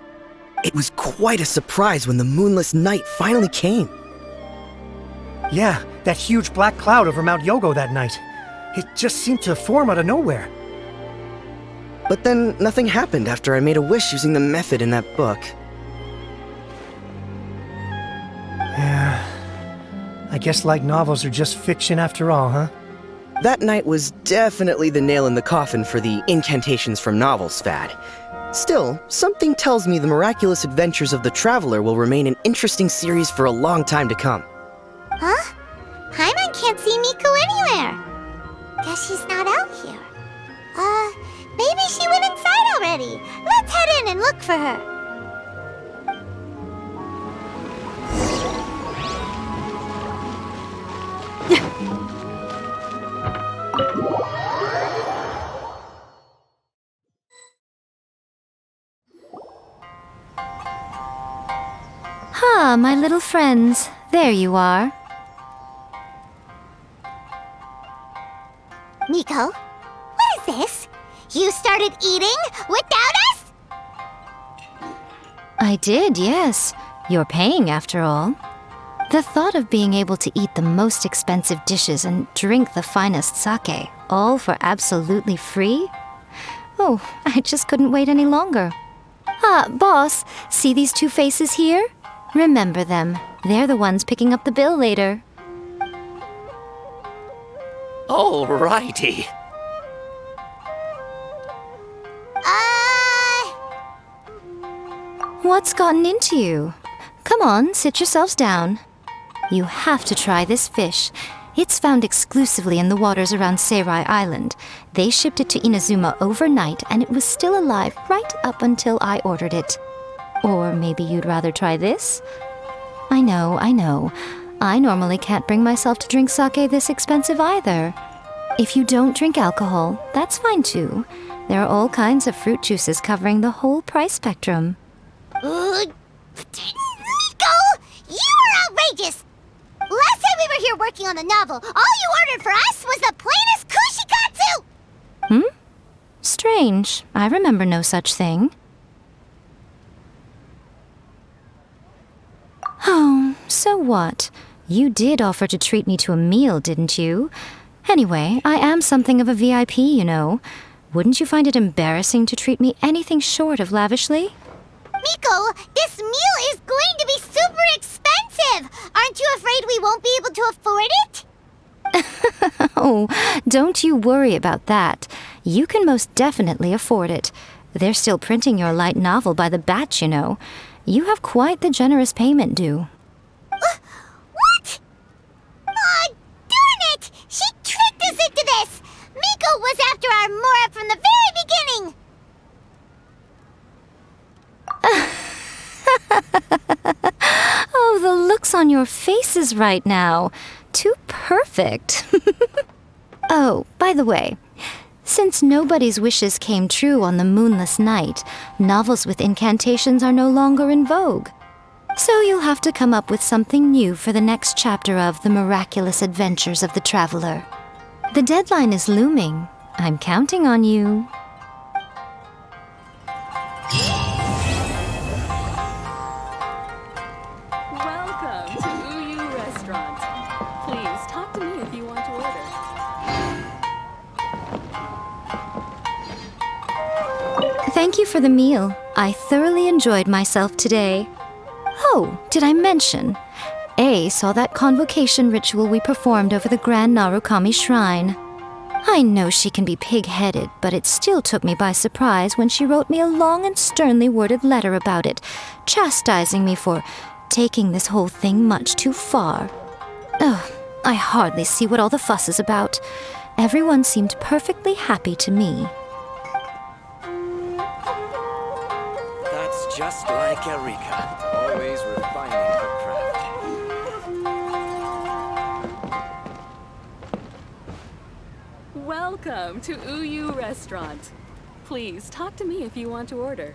It was quite a surprise when the moonless night finally came. Yeah, that huge black cloud over Mount Yogo that night. It just seemed to form out of nowhere. But then nothing happened after I made a wish using the method in that book. Yeah. I guess light novels are just fiction after all, huh? That night was definitely the nail in the coffin for the incantations from novels fad. Still, something tells me the miraculous adventures of the traveler will remain an interesting series for a long time to come. Huh? Paimon can't see Miko anywhere. Guess she's not out here. Maybe she went inside already. Let's head in and look for her. Ah, my little friends. There you are. Miko, what is this? You started eating without us? I did, yes. You're paying after all. The thought of being able to eat the most expensive dishes and drink the finest sake, all for absolutely free? Oh, I just couldn't wait any longer. Ah, boss, see these two faces here? Remember them. They're the ones picking up the bill later. Alrighty. What's gotten into you? Come on, sit yourselves down. You have to try this fish. It's found exclusively in the waters around Seirai Island. They shipped it to Inazuma overnight, and it was still alive right up until I ordered it. Or maybe you'd rather try this? I know. I normally can't bring myself to drink sake this expensive either. If you don't drink alcohol, that's fine too. There are all kinds of fruit juices covering the whole price spectrum. Miko! You are outrageous! Last time we were here working on the novel, all you ordered for us was the plainest kushikatsu! Strange. I remember no such thing. Oh, so what? You did offer to treat me to a meal, didn't you? Anyway, I am something of a VIP, you know. Wouldn't you find it embarrassing to treat me anything short of lavishly? Miko, this meal is going to be super expensive! Aren't you afraid we won't be able to afford it? Oh, don't you worry about that. You can most definitely afford it. They're still printing your light novel by the batch, you know. You have quite the generous payment due. What? Aw, darn it! She tricked us into this! Miko was after our Mora from the very beginning! Oh, the looks on your faces right now. Too perfect. Oh, by the way, since nobody's wishes came true on the moonless night, novels with incantations are no longer in vogue. So you'll have to come up with something new for the next chapter of The Miraculous Adventures of the Traveler. The deadline is looming. I'm counting on you. Welcome to Uyu Restaurant. Please talk to me if you want to order. Thank you for the meal. I thoroughly enjoyed myself today. Oh, did I mention? A saw that convocation ritual we performed over the Grand Narukami Shrine. I know she can be pig-headed, but it still took me by surprise when she wrote me a long and sternly worded letter about it, chastising me for taking this whole thing much too far. Oh, I hardly see what all the fuss is about. Everyone seemed perfectly happy to me. That's just like Erika, always refining her craft. Welcome to Uyu Restaurant. Please talk to me if you want to order.